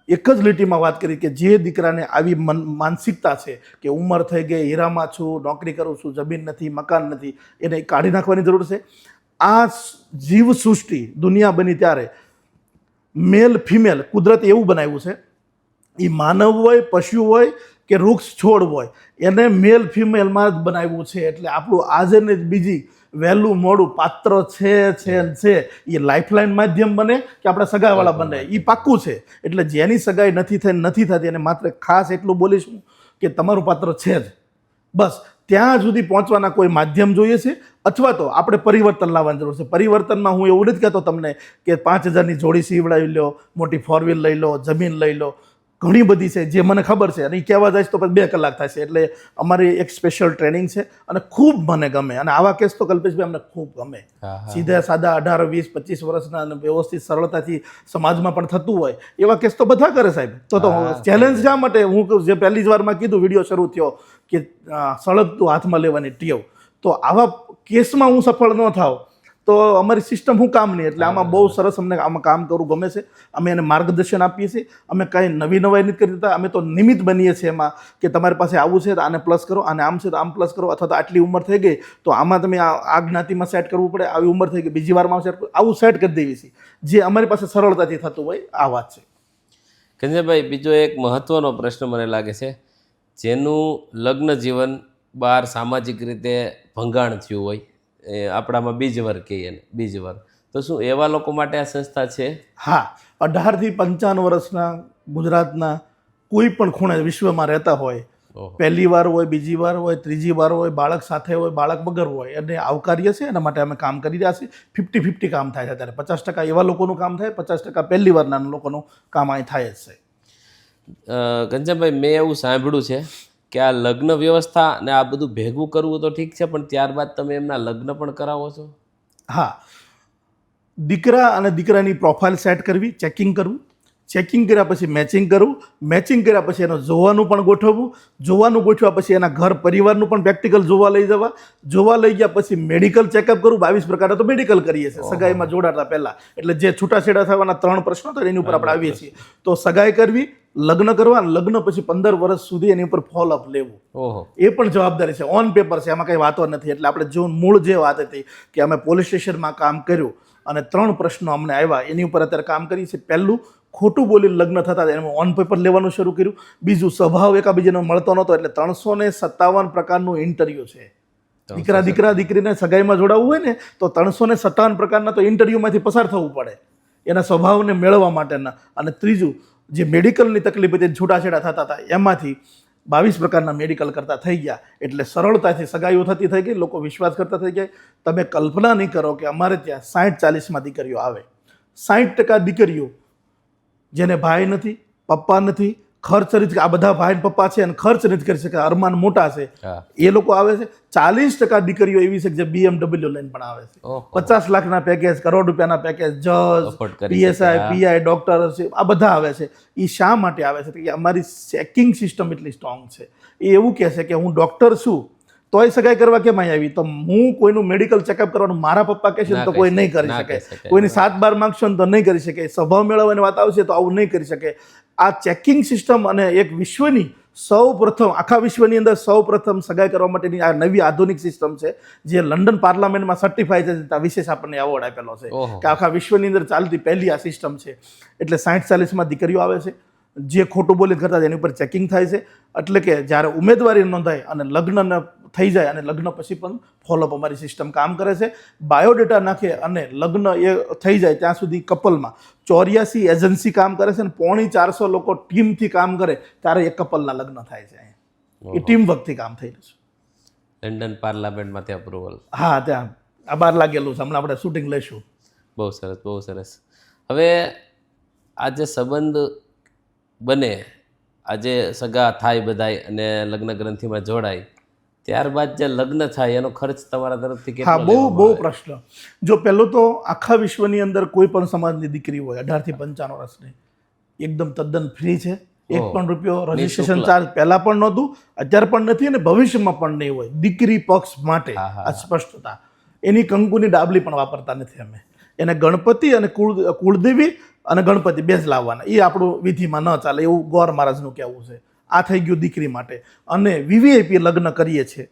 એક જ લીટીમાં વાત કરી કે જે દીકરાને આવી માનસિકતા છે કે ઉંમર થઈ ગઈ, હીરામાં છું, નોકરી કરું છું, જમીન નથી, મકાન નથી, એને કાઢી નાખવાની જરૂર છે. આ જીવ સૃષ્ટિ દુનિયા બની ત્યારે મેલ ફિમેલ કુદરત એવું બનાવ્યું છે, એ માનવ હોય, પશુ હોય કે વૃક્ષ છોડ હોય, એને મેલ ફિમેલમાં જ બનાવ્યું છે. એટલે આપણું આજે ને બીજી વહેલું મોડું પાત્ર છે એ લાઈફલાઈન માધ્યમ બને કે આપણા સગાઈવાળા બને એ પાક્કું છે. એટલે જેની સગાઈ નથી થતી એને માત્ર ખાસ એટલું બોલીશું કે તમારું પાત્ર છે જ, બસ ત્યાં સુધી પહોંચવાના કોઈ માધ્યમ જોઈએ છે, અથવા તો આપણે પરિવર્તન લાવવાની જરૂર છે. પરિવર્તનમાં હું એવું નથી કહેતો તમને કે 5000ની જોડી સીવડાવી લો, મોટી 4 વ્હીલ લઈ લો, જમીન લઈ લો, ઘણી બધી છે જે મને ખબર છે અને એ કહેવા જાય તો પછી 2 કલાક થશે. એટલે અમારી એક સ્પેશિયલ ટ્રેનિંગ છે અને ખૂબ મને ગમે. અને આવા કેસ તો કલ્પેશભાઈ અમને ખૂબ ગમે. સીધા સાદા 18, 20, 25 વર્ષના અને વ્યવસ્થિત સરળતાથી સમાજમાં પણ થતું હોય એવા કેસ તો બધા કરે સાહેબ. તો ચેલેન્જ શા માટે? હું જે પહેલી જ વારમાં કીધું વિડીયો શરૂ થયો કે સળગતું હાથમાં લેવાની ટેવ, તો આવા કેસમાં હું સફળ ન થાવ તો અમારી સિસ્ટમ હું કામ નહીં. એટલે આમાં બહુ સરસ અમને આમાં કામ કરવું ગમે છે. અમે એને માર્ગદર્શન આપીએ છીએ. અમે કાંઈ નવી નવાઈ નથી કરી દેતા. અમે તો નિમિત્ત બનીએ છીએ એમાં કે તમારી પાસે આવું છે તો આને પ્લસ કરો, આને આમ છે તો આમ પ્લસ કરો, અથવા તો આટલી ઉંમર થઈ ગઈ તો આમાં તમે આ જ્ઞાતિમાં સેટ કરવું પડે, આવી ઉંમર થઈ ગઈ બીજી વારમાં સેટ કરવું, આવું સેટ કરી દેવી છે જે અમારી પાસે સરળતાથી થતું હોય. આ વાત છે. કંજયભાઈ, બીજો એક મહત્વનો પ્રશ્ન મને લાગે છે, જેનું લગ્ન જીવન બહાર સામાજિક રીતે ભંગાણ થયું હોય, આપણામાં બીજવર કહીએ ને, બીજવર, તો શું એવા લોકો માટે આ સંસ્થા છે? હા, 18 થી 55 વર્ષના ગુજરાતના કોઈ પણ ખૂણે વિશ્વમાં રહેતા હોય, પહેલી વાર હોય, બીજી વાર હોય, ત્રીજી વાર હોય, બાળક સાથે હોય, બાળક વગર હોય, એને આવકારીએ છીએ. એના માટે અમે કામ કરી રહ્યા છીએ. 50-50 કામ થાય છે અત્યારે. 50% એવા લોકોનું કામ થાય, 50% પહેલી વારના લોકોનું કામ અહીં થાય જ છે. કંચનભાઈ, મેં એવું સાંભળ્યું છે કે આ લગ્ન વ્યવસ્થા ને આ બધું ભેગું કરવું તો ઠીક છે, પણ ત્યારબાદ તમે એમના લગ્ન પણ કરાવો છો? હા, દીકરા અને દીકરાની પ્રોફાઇલ સેટ કરવી, ચેકિંગ કરવું, ચેકિંગ કર્યા પછી મેચિંગ કરવું, મેચિંગ કર્યા પછી એનો જોવાનું પણ ગોઠવવું, જોવાનું ગોઠવ્યા પછી એના ઘર પરિવારનું પણ પ્રેક્ટિકલ જોવા લઈ જવા, જોવા લઈ ગયા પછી મેડિકલ ચેકઅપ કરવું. 22 પ્રકારે તો મેડિકલ કરીએ છીએ સગાઈમાં જોડાતા પહેલા. એટલે જે છૂટાછેડા થવાના 3 પ્રશ્નો તો એની ઉપર આપણે આવીએ છીએ. તો સગાઈ કરવી, લગ્ન કરવા, લગ્ન પછી 15 વર્ષ સુધી એની ઉપર ફોલોઅપ લેવું, એ પણ જવાબદારી છે. ઓન પેપર છે, એમાં કંઈ વાતો નથી. એટલે આપણે જો મૂળ જે વાત હતી કે અમે પોલીસ સ્ટેશનમાં કામ કર્યું અને 3 પ્રશ્નો અમને આવ્યા, એની ઉપર અત્યારે કામ કરીએ છીએ. પહેલું, ખોટું બોલી લગ્ન થતા એમાં ઓન પેપર લેવાનું શરૂ કર્યું. બીજું, સ્વભાવ એકાબીજાનો મળતો નહોતો એટલે 357 પ્રકારનું ઇન્ટરવ્યૂ છે. દીકરીને સગાઈમાં જોડાવવું હોય ને તો 357 પ્રકારના તો ઇન્ટરવ્યૂમાંથી પસાર થવું પડે એના સ્વભાવને મેળવવા માટેના. અને ત્રીજું, જે મેડિકલની તકલીફ હતી, છૂટાછેડા થતા હતા, એમાંથી 22 પ્રકારના મેડિકલ કરતા થઈ ગયા. એટલે સરળતાથી સગાઈઓ થતી થઈ ગઈ, લોકો વિશ્વાસ કરતા થઈ ગયા. તમે કલ્પના નહીં કરો કે અમારે ત્યાં 60-40માં દીકરીઓ આવે. 60% દીકરીઓ જેને ભાઈ નથી, પપ્પા નથી, ખર્ચ નથી, આ બધા ભાઈ પપ્પા છે અને ખર્ચ નથી કરી શકે, અરમાન મોટા છે, એ લોકો આવે છે. 40% દીકરીઓ એવી છે કે જે BMW લઈને પણ આવે છે. 50 લાખના પેકેજ, કરોડ રૂપિયાના પેકેજ, જજ, PSI, PI, ડોક્ટર છે, આ બધા આવે છે. એ શા માટે આવે છે? કે અમારી ચેકિંગ સિસ્ટમ એટલી સ્ટ્રોંગ છે. એ એવું કહે છે કે હું ડોક્ટર છું તોય સગાઈ કરવા કેમ આવી? તો હું કોઈનું મેડિકલ ચેકઅપ કરવાનું મારા પપ્પા કહેશે તો કોઈ નહીં કરી શકે, કોઈની 7-12 માંગશો તો નહીં કરી શકે, સ્વભાવ મેળવવાની વાત આવશે તો આવું નહીં કરી શકે. આ ચેકિંગ સિસ્ટમ અને એક વિશ્વની આખા વિશ્વની અંદર સૌપ્રથમ સગાઈ કરવા માટેની આ નવી આધુનિક સિસ્ટમ છે જે લંડન પાર્લામેન્ટમાં સર્ટિફાઈ છે. ત્યાં વિશેષ આપણને એવોર્ડ આપેલો છે કે આખા વિશ્વની અંદર ચાલતી પહેલી આ સિસ્ટમ છે. એટલે 60-40માં દીકરીઓ આવે છે, જે ખોટું બોલી કરતા એની ઉપર ચેકિંગ થાય છે. એટલે કે જ્યારે ઉમેદવારી નોંધાય અને લગ્નને થઈ જાય અને લગ્ન પછી પણ ફોલોઅપ અમારી સિસ્ટમ કામ કરે છે. બાયોડેટા નાખે અને લગ્ન એ થઈ જાય ત્યાં સુધી કપલમાં 84 એજન્સી કામ કરે છે અને 450 લોકો ટીમથી કામ કરે ત્યારે એક કપલના લગ્ન થાય છે. એ ટીમ વર્કથી કામ થઈ રહ્યું છે. લંડન પાર્લામેન્ટમાંથી અપ્રુવલ. હા, ત્યાં આ બાર લાગેલું છે. હમણાં આપણે શૂટિંગ લઈશું. બહુ સરસ, બહુ સરસ. હવે આ જે સંબંધ બને, આજે સગા થાય બધાય અને લગ્ન ગ્રંથિમાં જોડાય, ત્યારબાદ જે લગ્ન થાય એનો ખર્ચ તમારા તરફથી કેટલો? હા, બહુ પ્રશ્ન. જો પહેલો તો આખા વિશ્વની અંદર કોઈ પણ સમાજની દીકરી હોય 18 થી 55 વર્ષની, એકદમ તદ્દન ફ્રી છે. એક પણ રૂપિયો રજીસ્ટ્રેશન ચાર્જ પહેલા પણ નહોતું, અત્યારે પણ નથી અને ભવિષ્યમાં પણ નહીં હોય. દીકરી પક્ષ માટે આ સ્પષ્ટતા. એની કંકુની ડાબલી પણ વાપરતા નથી અમે. એને ગણપતિ અને કુળદેવી અને ગણપતિ બે જ લાવવાના. એ આપણું વિધિમાં ન ચાલે એવું ગોર મહારાજનું કહેવું છે. આ થઈ ગયું દીકરી માટે. અને વીવીઆઈપી લગ્ન કરીએ છીએ.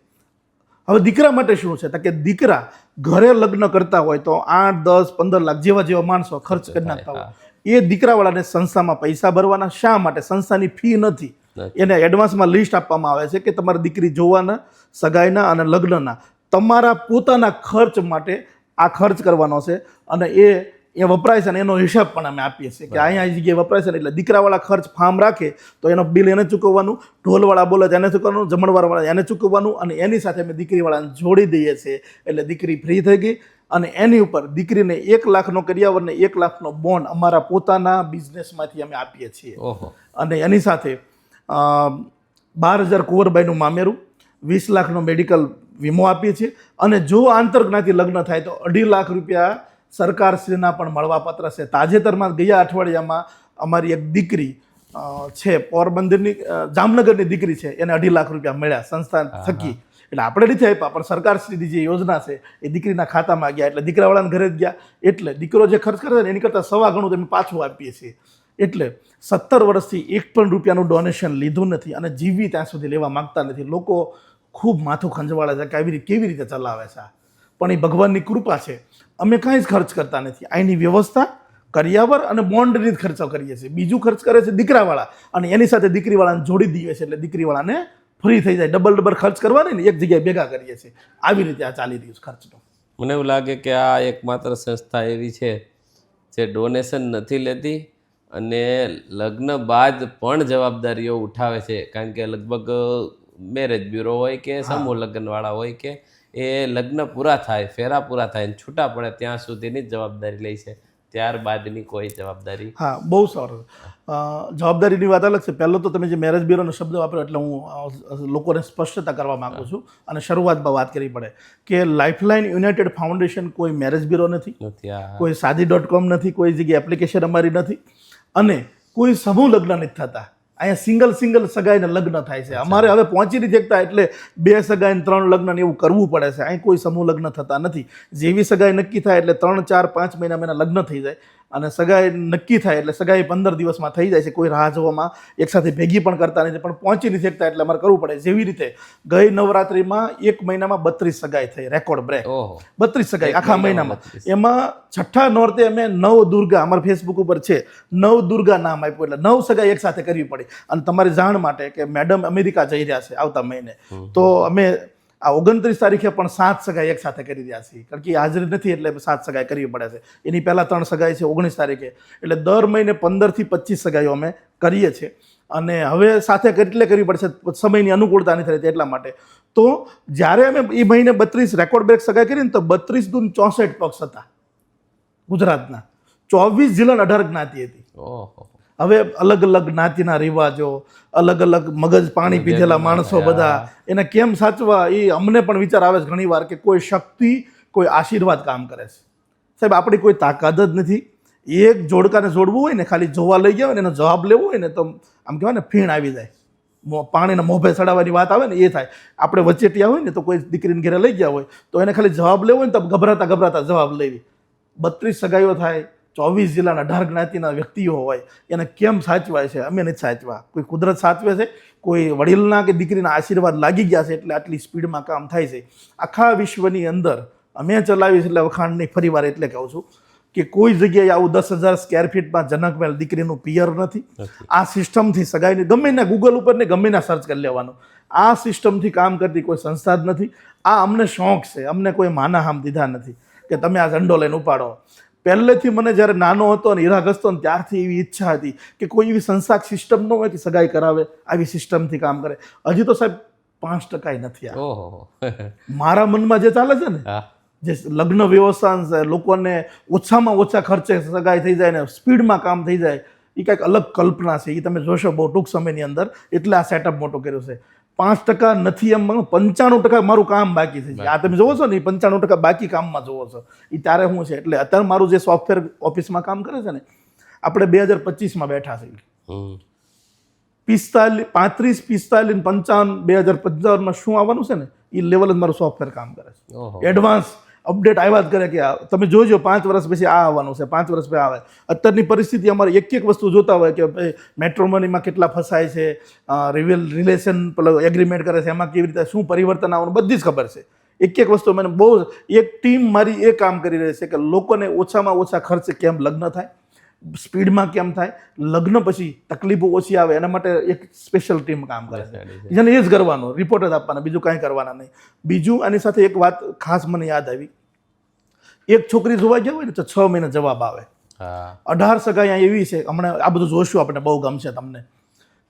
હવે દીકરા માટે શું છે? કે દીકરા ઘરે લગ્ન કરતા હોય તો 8, 10, 15 લાખ જેવા માણસો ખર્ચ કરી નાખતા હોય. એ દીકરાવાળાને સંસ્થામાં પૈસા ભરવાના. શા માટે? સંસ્થાની ફી નથી. એને એડવાન્સમાં લિસ્ટ આપવામાં આવે છે કે તમારી દીકરી જોવાના, સગાઈના અને લગ્નના તમારા પોતાના ખર્ચ માટે આ ખર્ચ કરવાનો છે. અને એ વપરાય છે અને એનો હિસાબ પણ અમે આપીએ છીએ કે અહીંયા જગ્યાએ વપરાય છે. એટલે દીકરાવાળા ખર્ચ ફાર્મ રાખે તો એનો બિલ એને ચૂકવવાનું, ઢોલવાળા બોલે એને ચૂકવવાનું, જમણવાળા એને ચૂકવવાનું, અને એની સાથે અમે દીકરીવાળાને જોડી દઈએ છીએ. એટલે દીકરી ફ્રી થઈ ગઈ. અને એની ઉપર દીકરીને 1 લાખનો કરિયાવરને 1 લાખનો બોન્ડ અમારા પોતાના બિઝનેસમાંથી અમે આપીએ છીએ. અને એની સાથે 12,000 કુંવરબાઈનું મામેરું, 20 લાખનો મેડિકલ વીમો આપીએ છીએ. અને જો આંતરજ્ઞાતિ લગ્ન થાય તો 2.5 લાખ રૂપિયા સરકારશ્રીના પણ મળવાપાત્ર છે. તાજેતરમાં ગયા અઠવાડિયામાં અમારી એક દીકરી છે, પોરબંદરની, જામનગરની દીકરી છે, એને 2.5 લાખ રૂપિયા મળ્યા સંસ્થા થકી. એટલે આપણે નથી આપ્યા પણ સરકારશ્રીની જે યોજના છે એ દીકરીના ખાતામાં ગયા. એટલે દીકરાવાળાને ઘરે જ ગયા. એટલે દીકરો જે ખર્ચ કરે છે એની કરતાં સવા ગણું અમે પાછું આપીએ છીએ. એટલે 17 વર્ષથી 1 પણ રૂપિયાનું ડોનેશન લીધું નથી અને જીવી ત્યાં સુધી લેવા માગતા નથી. લોકો ખૂબ માથું ખંજવાળે છે કે કેવી રીતે ચલાવે છે. પણ એ ભગવાનની કૃપા છે. અમે કાંઈ જ ખર્ચ કરતા નથી. અહીંની વ્યવસ્થા, કરિયાવર અને બોન્ડની જ ખર્ચો કરીએ છીએ. બીજું ખર્ચ કરે છે દીકરાવાળા અને એની સાથે દીકરીવાળાને જોડી દઈએ છીએ. એટલે દીકરીવાળાને ફ્રી થઈ જાય. ડબલ ખર્ચ કરવાની ને એક જગ્યાએ ભેગા કરીએ છીએ. આવી રીતે આ ચાલી રહ્યું છે ખર્ચનો. મને એવું લાગે કે આ એકમાત્ર સંસ્થા એવી છે જે ડોનેશન નથી લેતી અને લગ્ન બાદ પણ જવાબદારીઓ ઉઠાવે છે. કારણ કે લગભગ મેરેજ બ્યુરો હોય કે સમૂહ લગ્નવાળા હોય કે એ લગ્ન પૂરા થાય, ફેરા પૂરા થાય, છૂટા પડે ત્યાં સુધીની જ જવાબદારી લે છે. ત્યારબાદની કોઈ જવાબદારી. હા, બહુ સરસ. જવાબદારીની વાત અલગ છે. પહેલો તો તમે જે મેરેજ બ્યુરોનો શબ્દ વાપર્યો એટલે હું લોકોને સ્પષ્ટતા કરવા માંગુ છું અને શરૂઆતમાં વાત કરવી પડે કે લાઇફલાઇન યુનાઇટેડ ફાઉન્ડેશન કોઈ મેરેજ બ્યુરો નથી, કોઈ શાદી.com નથી, કોઈ જગ્યાએ એપ્લિકેશન અમારી નથી અને કોઈ સમૂહ લગ્ન નથી થતા. અહીંયા સિંગલ સગાઈને લગ્ન થાય છે. અમારે હવે પહોંચી નથી શકતા એટલે 2 સગાઈને 3 લગ્ન એવું કરવું પડે છે. અહીં કોઈ સમૂહ લગ્ન થતા નથી. જેવી સગાઈ નક્કી થાય એટલે 3, 4, 5 મહિના લગ્ન થઈ જાય અને સગાઈ નક્કી થાય એટલે સગાઈ 15 દિવસમાં થઈ જાય છે. કોઈ રાહ જોવામાં એકસાથે ભેગી પણ કરતા નથી પણ પહોંચી નથી શકતા એટલે અમારે કરવું પડે. જેવી રીતે ગઈ નવરાત્રિમાં 1 મહિનામાં 32 સગાઈ થઈ, રેકોર્ડ બ્રેક. 32 સગાઈ આખા મહિનામાં. એમાં છઠ્ઠા નોરતે અમે નવદુર્ગા, અમારા ફેસબુક ઉપર છે, નવદુર્ગા નામ આપ્યું. એટલે 9 સગાઈ એકસાથે કરવી પડી. અને તમારી જાણ માટે કે મેડમ અમેરિકા જઈ રહ્યા છે આવતા મહિને, તો અમે આ 29 તારીખે પણ 7 સગાઈ એક સાથે કરી રહ્યા છીએ. કારણ કે હાજરી નથી એટલે 7 સગાઈ કરવી પડે છે. એની પહેલાં 3 સગાઈ છે 19 તારીખે. એટલે દર મહિને 15 થી 25 સગાઈઓ અમે કરીએ છીએ. અને હવે સાથે એટલે કરવી પડશે, સમયની અનુકૂળતા નથી રહેતી એટલા માટે. તો જ્યારે અમે એ મહિને 32 રેકોર્ડ બ્રેક સગાઈ કરીને તો 32 દૂન 64 પક્ષ હતા ગુજરાતના. 24 જિલ્લા 18 જ્ઞાતિ હતી. હવે અલગ અલગ જ્ઞાતિના રિવાજો, અલગ અલગ મગજ પાણી પીધેલા માણસો બધા, એને કેમ સાચવા એ અમને પણ વિચાર આવે છે ઘણી વાર કે કોઈ શક્તિ, કોઈ આશીર્વાદ કામ કરે છે. સાહેબ, આપણી કોઈ તાકાત જ નથી. એક જોડકાને જોડવું હોય ને, ખાલી જોવા લઈ ગયા હોય ને એનો જવાબ લેવો હોય ને તો આમ કહેવાય ને ફીણ આવી જાય, પાણીના મોભે ચડાવવાની વાત આવે ને એ થાય. આપણે વચેટિયા હોય ને તો કોઈ દીકરીને ઘરે લઈ ગયા હોય તો એને ખાલી જવાબ લેવો હોય ને તો ગભરાતા જવાબ લેવી. 32 સગાઈઓ થાય, 24 જિલ્લાના 18 જ્ઞાતિના વ્યક્તિઓ હોય, એને કેમ સાચવાય છે? અમે નથી સાચવા. કોઈ કુદરત સાચવે છે, કોઈ વડીલના કે દીકરીના આશીર્વાદ લાગી ગયા છે એટલે આટલી સ્પીડમાં કામ થાય છે. આખા વિશ્વની અંદર અમે ચલાવી છે એટલે વખાણ નહીં, ફરી વાર એટલે કહું છું કે કોઈ જગ્યાએ આવું 10,000 સ્ક્વેર ફીટમાં જનકમહેલ દીકરીનું પિયર નથી. આ સિસ્ટમથી સગાઈની ગમે ના ગૂગલ ઉપર ને ગમે ના સર્ચ કરી લેવાનું. આ સિસ્ટમથી કામ કરતી કોઈ સંસ્થા જ નથી. આ અમને શોખ છે, અમને કોઈ માના હામ દીધા નથી કે તમે આ ઝંડો લઈને ઉપાડો. પહેલેથી મને જ્યારે નાનો હતો અને ઈરાક હતો ને ત્યારથી એવી ઈચ્છા હતી કે કોઈ એવી સંસ્થા સિસ્ટમ ન હોય કે સગાઈ કરાવે, આવી સિસ્ટમથી કામ કરે. હજી તો સાહેબ 5% નથી. ઓહો. મારા મનમાં જે ચાલે છે ને, જે લગ્ન વ્યવસ્થા છે, લોકોને ઓછામાં ઓછા ખર્ચે સગાઈ થઈ જાય ને સ્પીડમાં કામ થઈ જાય, એ કંઈક અલગ કલ્પના છે. એ તમે જોશો બહુ ટૂંક સમયની અંદર. એટલે આ સેટઅપ મોટું કર્યું છે. 5% નથી એમ 95% મારું કામ બાકી થઈ જાય. આ તમે જોવો છો ને, 95% બાકી કામમાં જોવો છો. એ ત્યારે શું છે, એટલે અત્યારે મારું જે સોફ્ટવેર ઓફિસમાં કામ કરે છે ને, આપણે 2025માં બેઠા છે. 35, 45, 55, 2055માં શું આવવાનું છે ને, એ લેવલ જ મારું સોફ્ટવેર કામ કરે છે. એડવાન્સ અપડેટ આવ્યા જ કરે કે તમે જોજો 5 વર્ષ પછી આ આવવાનું છે, 5 વર્ષ પછી આવે. અત્યારની પરિસ્થિતિ અમારે એક વસ્તુ જોતા હોય કે ભાઈ મેટ્રોમનીમાં કેટલા ફસાય છે, રિલેશન એગ્રીમેન્ટ કરે છે, એમાં કેવી રીતે શું પરિવર્તન આવવાનું બધી જ ખબર છે. એક વસ્તુ મને બહુ, એક ટીમ મારી એ કામ કરી રહી છે કે લોકોને ઓછામાં ઓછા ખર્ચે કેમ લગ્ન થાય, સ્પીડમાં કેમ થાય, લગ્ન પછી તકલીફો ઓછી આવે, એના માટે એક સ્પેશિયલ ટીમ કામ કરે છે. જેને એ જ કરવાનું, રિપોર્ટ જ આપવાના, બીજું કાંઈ કરવાના નહીં. બીજું આની સાથે એક વાત ખાસ મને યાદ આવી. એક છોકરી જોવા ગયા હોય ને તો 6 મહિને જવાબ આવે. 18 સગાઈ અહીંયા એવી છે, હમણાં આ બધું જોશું આપણે, બહુ ગમશે તમને,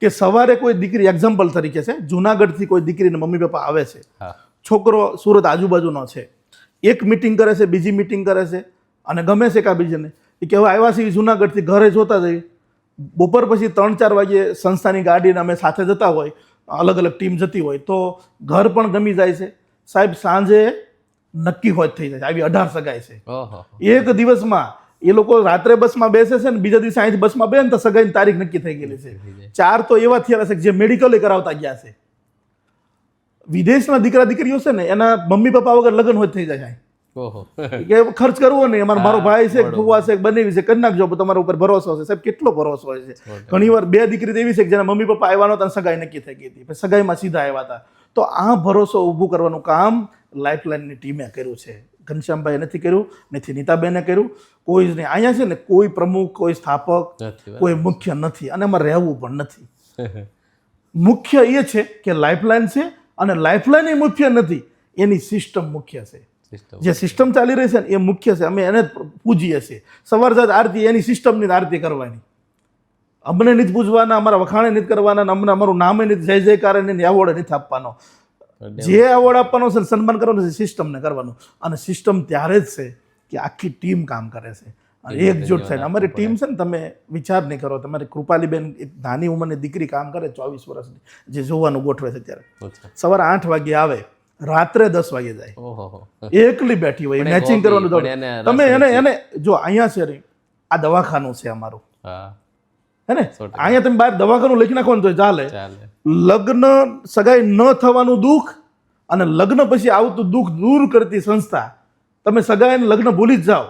કે સવારે કોઈ દીકરી, એક્ઝામ્પલ તરીકે છે, જુનાગઢથી કોઈ દીકરીને મમ્મી પપ્પા આવે છે, છોકરો સુરત આજુબાજુનો છે, એક મિટિંગ કરે છે, બીજી મિટિંગ કરે છે, અને ગમે છે એકાબીજાને. એ કે હવે આવ્યા છીએ જુનાગઢથી, ઘરે જોતા જઈએ, બપોર પછી 3-4 વાગે સંસ્થાની ગાડીને અમે સાથે જતા હોય, અલગ અલગ ટીમ જતી હોય, તો ઘર પણ ગમી જાય છે સાહેબ. સાંજે નક્કી હોય થઈ જાય. આવી 18 સગાઈ છે એક દિવસમાં. એ લોકો રાત્રે બસમાં બેસે છે ને, બીજા દિવસે અહીંથી બસમાં બેસે ને તો સગાઈની તારીખ નક્કી થઈ ગયેલી છે. 4 તો એવા થયા છે જે મેડિકલે કરાવતા ગયા છે. વિદેશના દીકરા દીકરીઓ છે ને, એના મમ્મી પપ્પા વગર લગ્ન હોય થઈ જાય કે ખર્ચ કરવો નહીં, મારો ભાઈ છે, ફુવા છે, બનેવી છે, કરી નાખજો, તમારા ઉપર ભરોસો છે. સાહેબ કેટલો ભરોસો હોય છે. ઘણી વાર 2 દીકરી એવી છે કે જેના મમ્મી પપ્પા આવ્યા નહોતા, સગાઈ નક્કી થઈ ગઈ હતી, સગાઈમાં સીધા આવ્યા હતા. તો આ ભરોસો ઊભું કરવાનું કામ લાઈફલાઈનની ટીમે કર્યું છે. ઘનશ્યામભાઈ નથી કર્યું, નથી નીતાબેને કર્યું, કોઈ જ નહીં. અહીંયા છે ને કોઈ પ્રમુખ, કોઈ સ્થાપક, કોઈ મુખ્ય નથી, અને એમાં રહેવું પણ નથી. મુખ્ય એ છે કે લાઈફલાઈન છે, અને લાઈફલાઈન એ મુખ્ય નથી, એની સિસ્ટમ મુખ્ય છે. જે સિસ્ટમ ચાલી રહી છે ને એ મુખ્ય છે. અમે એને પૂજીએ છીએ. સવાર સાંજ આરતી, એની સિસ્ટમની આરતી કરવાની. અમને નથી પૂજવાના, અમારા વખાણે નથી કરવાના, અમને અમારું નામે નથી, જય જયકાર નથી, એવોર્ડ નથી આપવાનો. જે એવોર્ડ આપવાનો છે, સન્માન કરવાનું છે, સિસ્ટમને કરવાનું. અને સિસ્ટમ ત્યારે જ છે કે આખી ટીમ કામ કરે છે અને એકજૂટ થઈને. અમારી ટીમ છે ને, તમે વિચાર નહીં કરો, તમારી કૃપાલીબેન એક નાની ઉંમરની દીકરી કામ કરે, 24 વર્ષની, જે જોવાનું ગોઠવે છે ત્યારે. સવારે 8 વાગે આવે, રાત્રે 10 વાગે જાય, એકલી બેઠી હોય, મેચિંગ કરવાનું. તમે એને જો અહીંયા છે, આ દવાખાનું છે અમારું, હે ને, અહીંયા તમે બહાર દવાખાનું લખી નાખો ને તો ચાલે. લગ્ન સગાઈ ન થવાનું દુઃખ અને લગ્ન પછી આવતું દુઃખ દૂર કરતી સંસ્થા. તમે સગાઈ અને લગ્ન ભૂલી જ જાઓ.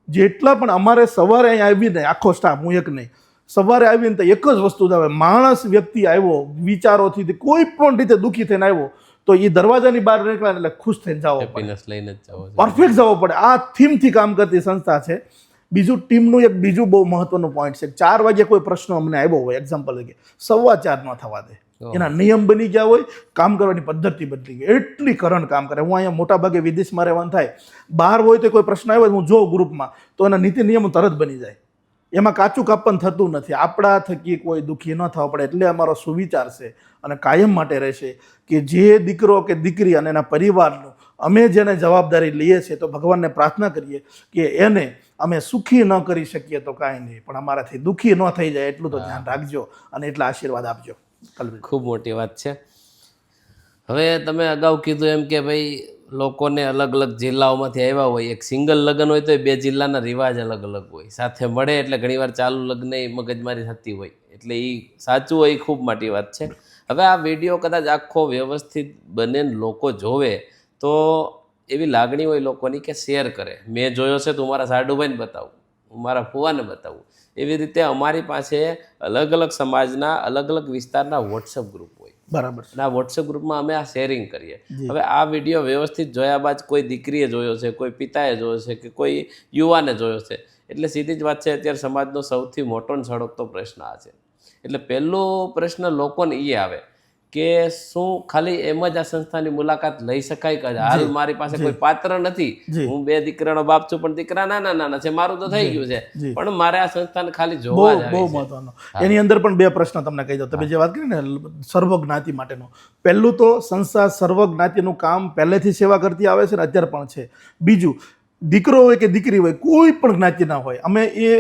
જેટલા પણ અમારે સવારે અહીંયા આવીને, આખો સ્ટાફ, હું એક નહીં, સવારે આવીને તો એક જ વસ્તુ જ આવે. માણસ, વ્યક્તિ આવ્યો વિચારોથી, કોઈ પણ રીતે દુઃખી થઈને આવ્યો તો એ દરવાજાની બહાર નીકળે એટલે ખુશ થઈને જવો પડે, પરફેક્ટ જવો પડે. આ થીમથી કામ કરતી સંસ્થા છે. બીજું ટીમનું એક બીજું બહુ મહત્વનું પોઈન્ટ છે. 4 વાગે કોઈ પ્રશ્ન અમને આવ્યો હોય, એક્ઝામ્પલ તરીકે, 4:15 ન થવા દે. એના નિયમ બની ગયા હોય, કામ કરવાની પદ્ધતિ બદલી ગઈ, એટલી કરંટ કામ કરે. હું અહીંયા મોટા ભાગે વિદેશમાં રહેવાનું થાય, બહાર હોય તો કોઈ પ્રશ્ન આવ્યો, હું જોઉં ગ્રુપમાં, તો એના નીતિ નિયમો તરત બની જાય. એમાં કાચું કાપન થતું નથી. આપણા થકી કોઈ દુઃખી ન થવા પડે, એટલે અમારો સુવિચાર છે અને કાયમ માટે રહેશે કે જે દીકરો કે દીકરી અને એના પરિવારનું અમે જેને જવાબદારી લઈએ છીએ, તો ભગવાનને પ્રાર્થના કરીએ કે એને અમે સુખી ન કરી શકીએ તો કાંઈ નહીં, પણ અમારાથી દુઃખી ન થઈ જાય એટલું તો ધ્યાન રાખજો અને એટલા આશીર્વાદ આપજો. ખૂબ મોટી વાત છે. હવે તમે અગાઉ કીધું એમ કે ભાઈ લોકોને અલગ અલગ જિલ્લાઓમાંથી આવ્યા હોય, એક સિંગલ લગ્ન હોય તો 2 જિલ્લાના રિવાજ અલગ અલગ હોય, સાથે મળે એટલે ઘણીવાર ચાલુ લગ્ન એ મગજમારી થતી હોય, એટલે એ સાચું હોય, ખૂબ મોટી વાત છે. હવે આ વિડીયો કદાચ આખો વ્યવસ્થિત બને લોકો જોવે તો એવી લાગણી હોય લોકોની કે શેર કરે. મેં જોયો છે તો મારા સાડુભાઈને બતાવું, હું મારા ફુવાને બતાવું. એવી રીતે અમારી પાસે અલગ અલગ સમાજના, અલગ અલગ વિસ્તારના વોટ્સઅપ ગ્રુપ હોય. બરાબર છે. અને આ વોટ્સએપ ગ્રુપમાં અમે આ શેરિંગ કરીએ. જી. હવે આ વિડીયો વ્યવસ્થિત જોયા બાદ કોઈ દીકરીએ જોયો છે, કોઈ પિતાએ જોયો છે, કે કોઈ યુવાને જોયો છે, એટલે સીધી જ વાત છે, અત્યારે સમાજનો સૌથી મોટો ને સળગતો પ્રશ્ન આ છે. એટલે પહેલો પ્રશ્ન લોકોને એ આવે કે શું ખાલી એમ જ આ સંસ્થાની મુલાકાત લઈ શકાય કે હાલ મારી પાસે કોઈ પાત્ર નથી, હું 2 દીકરાનો બાપ છું, પણ દીકરા નાના છે, મારું તો થઈ ગયું છે, પણ મારે આ સંસ્થાને ખાલી જોવા જ બહુ મહત્વનો. એની અંદર પણ 2 પ્રશ્ન તમને કહી દઉં. તમે જે વાત કરી ને સર્વજ્ઞાતિ માટેનો, પહેલું તો સંસ્થા સર્વજ્ઞાતિનું કામ પહેલેથી સેવા કરતી આવે છે ને અત્યારે પણ છે. બીજું, દીકરો હોય કે દીકરી હોય, કોઈ પણ જ્ઞાતિના હોય, અમે એ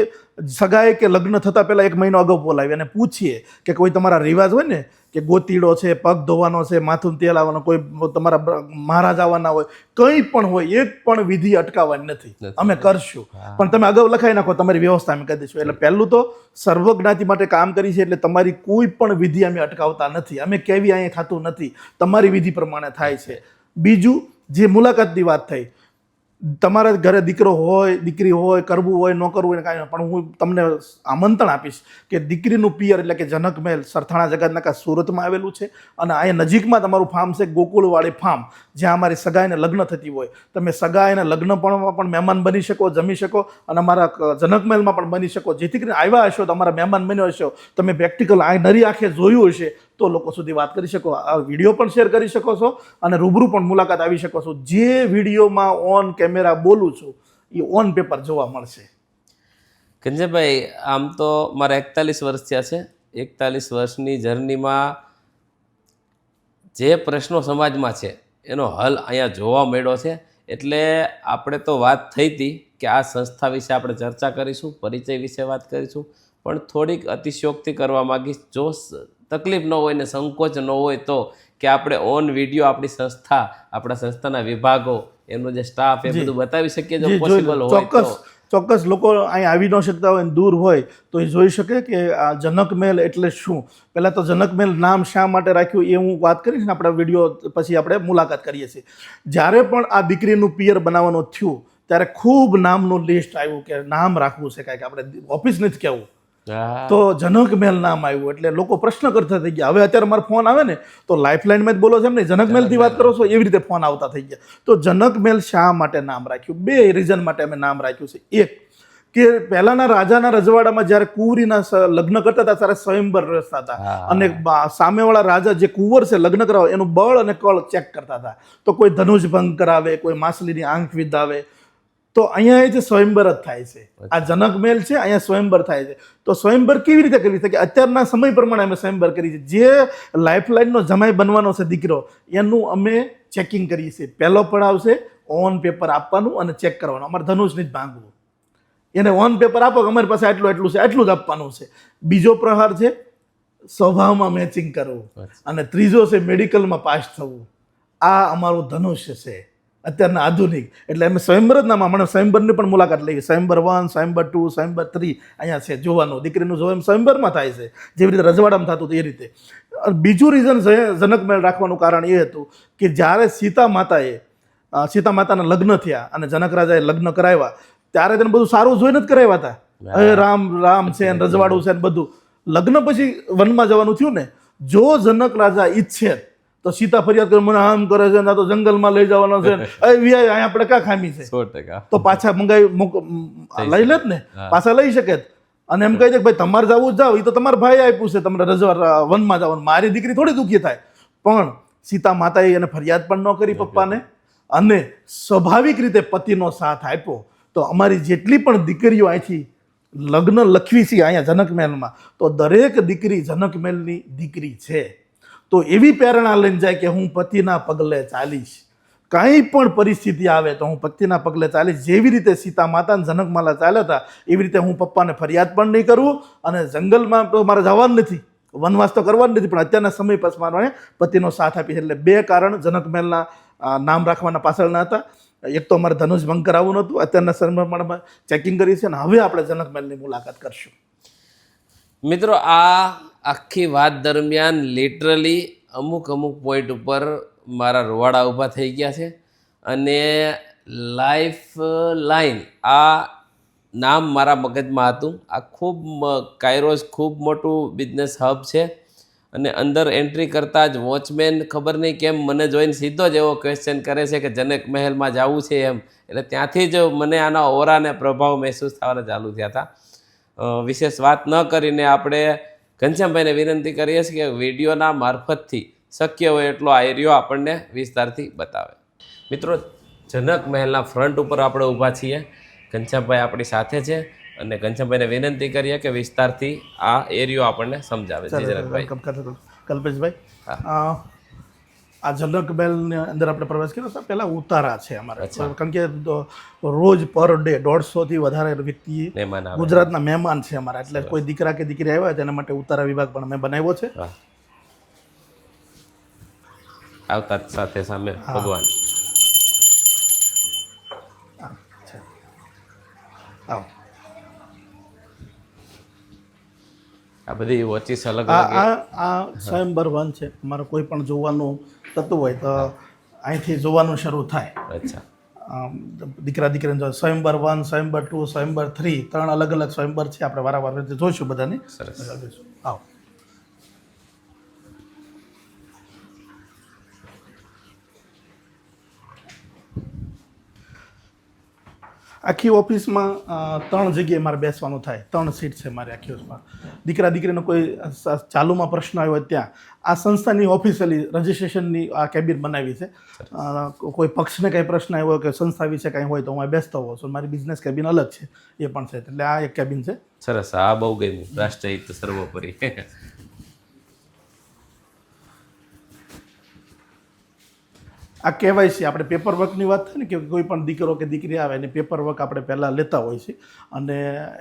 સગાઈ કે લગ્ન થતાં પહેલાં 1 મહિનો અગાઉ બોલાવીએ અને પૂછીએ કે કોઈ તમારા રિવાજ હોય ને કે ગોતીડો છે, પગ ધોવાનો છે, માથું તેલ આવવાનો, કોઈ તમારા મહારાજ આવવાના હોય, કંઈ પણ હોય, એક પણ વિધિ અટકાવવાની નથી, અમે કરશું, પણ તમે અગાઉ લખાઈ નાખો, તમારી વ્યવસ્થા અમે કરી દઈશું. એટલે પહેલું તો સર્વજ્ઞાતિ માટે કામ કરી છે, એટલે તમારી કોઈ પણ વિધિ અમે અટકાવતા નથી, અમે કેવી અહીંયા થતું નથી, તમારી વિધિ પ્રમાણે થાય છે. બીજું, જે મુલાકાતની વાત થઈ, તમારા ઘરે દીકરો હોય, દીકરી હોય, કરવું હોય, ન કરવું હોય કાંઈ, પણ હું તમને આમંત્રણ આપીશ કે દીકરીનું પિયર એટલે કે જનક મહેલ સરથાણા જગતનાકા સુરતમાં આવેલું છે, અને અહીંયા નજીકમાં તમારું ફાર્મ છે ગોકુળવાડી ફાર્મ, જ્યાં અમારી સગાઈને લગ્ન થતી હોય. તમે સગાઈને લગ્ન પણ મહેમાન બની શકો, જમી શકો, અને અમારા જનક મહેલમાં પણ બની શકો. જેથી કરીને આવ્યા હશો, તમારા મહેમાન બન્યો હશો, તમે પ્રેક્ટિકલ નરી આંખે જોયું હશે, તો લોકો સુધી વાત કરી શકો. આ વિડીયો પણ શેર કરી શકો છો અને રૂબરૂ પણ મુલાકાત આવી શકો છો. જે વિડીયોમાં ઓન કેમેરા બોલું છું એ ઓન પેપર જોવા મળશે. કંજયભાઈ, આમ તો મારા 41 વર્ષ થયા છે. 41 વર્ષની જર્નીમાં જે પ્રશ્નો સમાજમાં છે એનો હલ અહીંયા જોવા મળ્યો છે. એટલે આપણે તો વાત થઈ હતી કે આ સંસ્થા વિશે આપણે ચર્ચા કરીશું, પરિચય વિશે વાત કરીશું, પણ થોડીક અતિશયોક્તિ કરવા માગીશ. જો તકલીફ ન હોય ને સંકોચ ન હોય તો કે આપણે ઓન વિડીયો આપણી સંસ્થા, આપણા સંસ્થાના વિભાગો, એમનો જે સ્ટાફ, એ બધું બતાવી શકીએ જો પોસિબલ હોય તો. ચોક્કસ લોકો અહીં આવી ન શકતા હોય, દૂર હોય, તો એ જોઈ શકે કે આ જનક મહેલ એટલે શું. પહેલાં તો જનક મહેલ નામ શા માટે રાખ્યું એ હું વાત કરીશ ને, આપણા વિડીયો પછી આપણે મુલાકાત કરીએ છીએ. જ્યારે પણ આ દીકરીનું પિયર બનાવવાનું થયું ત્યારે ખૂબ નામનું લિસ્ટ આવ્યું કે નામ રાખવું છે કાંઈક, આપણે ઓફિસ નથી કહેવું, તો જનક મહેલ નામ આવ્યું. એટલે લોકો પ્રશ્ન કરતા થઈ ગયા. હવે અત્યારે મારો ફોન આવે ને તો લાઇફલાઇનમાં જ બોલો છો એમ નહીં, જનક મહેલથી વાત કરો છો, એવી રીતે ફોન આવતા થઈ ગયા. તો જનક મહેલ શા માટે નામ રાખ્યું? 2 રીઝન માટે અમે નામ રાખ્યું છે. એક કે પહેલાના રાજાના રજવાડામાં જ્યારે કુંવરીના લગ્ન કરતા હતા ત્યારે સ્વયંવર રચતા હતા, અને સામેવાળા રાજા જે કુંવર છે લગ્ન કરાવે એનું બળ અને કળ ચેક કરતા હતા. તો કોઈ ધનુષ ભંગ કરાવે, કોઈ માછલીની આંખ વિધાવે, તો અહીંયા એ જે સ્વયંવર જ થાય છે. આ જનક મહેલ છે, અહીંયા સ્વયંવર થાય છે. તો સ્વયંવર કેવી રીતે કરવી છે કે અત્યારના સમય પ્રમાણે અમે સ્વયંવર કરીએ છીએ. જે લાઈફલાઈનનો જમાઈ બનવાનો છે દીકરો, એનું અમે ચેકિંગ કરીએ છીએ. પહેલો પડાવ છે ઓન પેપર આપવાનું અને ચેક કરવાનું. અમારે ધનુષની જ ભાંગવું, એને ઓન પેપર આપો કે અમારી પાસે એટલું છે, એટલું જ આપવાનું છે. બીજો પ્રહાર છે સ્વભાવમાં મેચિંગ કરવું, અને ત્રીજો છે મેડિકલમાં પાસ થવું. આ અમારું ધનુષ્ય છે અત્યારના આધુનિક. એટલે અમે સ્વયંવર જ નામ, મને સ્વયંવરની પણ મુલાકાત લઈએ. સ્વયંવર 1, સ્વયંવર 2, સ્વયંવર 3 અહીંયા છે જોવાનું. દીકરીનું જોવા સ્વયંવરમાં થાય છે, જેવી રીતે રજવાડામાં થતું હતું એ રીતે. બીજું રીઝન છે જનક મહેલ રાખવાનું કારણ એ હતું કે જ્યારે સીતા માતાના લગ્ન થયા અને જનક રાજાએ લગ્ન કરાવ્યા ત્યારે તેને બધું સારું જોઈને જ કરાવ્યા હતા. હવે રામ છે, રજવાડું છે, બધું. લગ્ન પછી વનમાં જવાનું થયું ને, જો જનક રાજા ઈચ્છે તો સીતા ફરિયાદ કરે, મને આમ કરે છે, ના તો જંગલમાં લઈ જવાનો છે, અહીંયા આપણે ક્યાં ખામી છે, 100%. તો પાછા લઈ લે જ ને, પાછા લઈ શકે. અને એમ કહી દે કે ભાઈ તમારે જવું જાવ, એ તો તમારા ભાઈ આપ્યું છે તમને વનમાં જવાનું, મારી દીકરી થોડી દુઃખી થાય. પણ સીતા માતાએ એને ફરિયાદ પણ ન કરી પપ્પાને, અને સ્વાભાવિક રીતે પતિનો સાથ આપ્યો. તો અમારી જેટલી પણ દીકરીઓ અહીંથી લગ્ન લખવી છે અહીંયા જનક મહેલમાં, તો દરેક દીકરી જનક મહેલની દીકરી છે. તો એવી પ્રેરણા લઈને જાય કે હું પતિના પગલે ચાલીશ, કાંઈ પણ પરિસ્થિતિ આવે તો હું પતિના પગલે ચાલીશ. જેવી રીતે સીતા માતા જનકમાલા ચાલ્યા હતા એવી રીતે હું પપ્પાને ફરિયાદ પણ નહીં કરું, અને જંગલમાં તો મારે જવાનું નથી, વનવાસ તો કરવાનું નથી, પણ અત્યારના સમય પછી મારે પતિનો સાથ આપી. એટલે 2 કારણ જનક મહેલના નામ રાખવાના પાછળના હતા. એક તો અમારે ધનુષ ભંગ કરાવવું નહોતું, અત્યારના સમયમાં ચેકિંગ કરી છે, અને હવે આપણે જનક મહેલની મુલાકાત કરશું. મિત્રો, આ આખી વાત દરમિયાન લિટરલી અમુક પોઈન્ટ ઉપર મારા રોવાડા ઊભા થઈ ગયા છે. અને લાઈફ લાઈન આ નામ મારા મગજમાં હતું. આ કાયરોસ ખૂબ મોટું બિઝનેસ હબ છે, અને અંદર એન્ટ્રી કરતાં જ વોચમેન ખબર નહીં કેમ મને જોઈને સીધો જ એવો ક્વેશ્ચન કરે છે કે જનક મહેલમાં જવું છે એમ. એટલે ત્યાંથી જ મને આના ઓરાને પ્રભાવ મહેસૂસ થવાના ચાલુ થયા હતા. વિશેષ વાત ન કરીને આપણે ઘનશ્યામભાઈને વિનંતી કરીએ છીએ કે વિડીયોના મારફતથી શક્ય હોય એટલો આ એરિયો આપણને વિસ્તારથી બતાવે. મિત્રો, જનક મહેલના ફ્રન્ટ ઉપર આપણે ઊભા છીએ. ઘનશ્યામભાઈ આપણી સાથે છે અને ઘનશ્યામભાઈને વિનંતી કરીએ કે વિસ્તારથી આ એરિયો આપણને સમજાવે. જી જનકભાઈ. કલ્પેશભાઈ, આ જનક મહેલની અંદર આપણે પ્રવેશ કર્યો તો પહેલાં ઉતારા છે અમારે, કારણ કે રોજ પર ડે 150થી વધારે વ્યક્તિ મહેમાન આવે. ગુજરાતના મહેમાન છે અમારા, એટલે કોઈ દીકરા કે દીકરી આવ્યા તેના માટે ઉતારા વિભાગ પણ અમે બનાવ્યો છે. વાહ. આવતા જ સાથે સામે ભગવાન. આવો. આ બધી વોચિસ અલગ આ અલગ. આ આ સ્વયંવર વન છે. અમારે કોઈ પણ જોવાનું થતું હોય તો અહીંથી જોવાનું શરૂ થાય. અચ્છા. દીકરા દીકરીને જો સ્વયંવર 1, સ્વયંવર 2, સ્વયંવર 3 3 અલગ અલગ સ્વયંવર છે. આપણે વારંવાર જોઈશું બધાની. સરસ. આવો. આખી ઓફિસમાં 3 જગ્યાએ મારે બેસવાનું થાય. 3 સીટ છે મારી આખી ઓફિસમાં. દીકરા દીકરીનો કોઈ ચાલુમાં પ્રશ્ન આવ્યો હોય ત્યાં આ સંસ્થાની ઓફિશિયલી રજિસ્ટ્રેશનની આ કેબિન બનાવી છે. કોઈ પક્ષને કંઈ પ્રશ્ન આવ્યો કે સંસ્થા વિશે કંઈ હોય તો હું બેસતો હોઉં છું. મારી બિઝનેસ કેબિન અલગ છે, એ પણ છે. એટલે આ એક કેબિન છે. સરસ. આ બહુ ગમ્યું. રાષ્ટ્રહિત સર્વોપરી. આ કેવાયસી આપણે પેપર વર્કની વાત થાય ને કે કોઈ પણ દીકરો કે દીકરી આવે એને પેપર વર્ક આપણે પહેલાં લેતા હોય છે, અને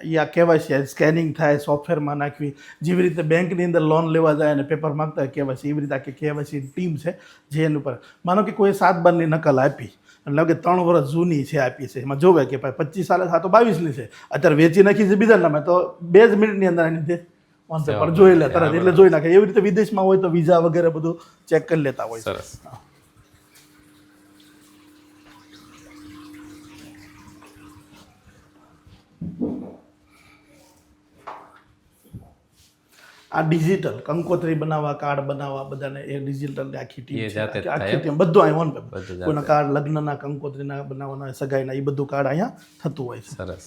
એ આ કેવાયસી સ્કેનિંગ થાય, સોફ્ટવેરમાં નાખવી. જેવી રીતે બેંકની અંદર લોન લેવા જાય અને પેપર માગતા હોય કેવાયસી, એવી રીતે આખી કેવાયસી ટીમ છે જે એની ઉપર. માનો કે કોઈ 7/12ની નકલ આપી, એટલે કે 3 વર્ષ જૂની છે આપી છે, એમાં જોવે કે ભાઈ 25 સાલ આ તો 22ની છે, અત્યારે વેચી નાખી છે બીજા નામે, તો 2 જ મિનિટની અંદર એની તે ઓન પેપર જોઈ લે તરત, એટલે જોઈ નાખે. એવી રીતે વિદેશમાં હોય તો વિઝા વગેરે બધું ચેક કરી લેતા હોય. સરસ. આ ડિજિટલ કંકોત્રી બનાવવા, કાર્ડ બનાવવા, બધાને એ ડિજિટલ આખી ટીમ એ છે. જાતે જ આખી થાય. ટીમ બધું અહીં ઓન પેપર. બધું જાતે. કોઈના કાર્ડ લગ્નના, કંકોત્રીના બનાવવાના, સગાઈના, એ બધું કાર્ડ અહીંયા થતું હોય છે. સરસ.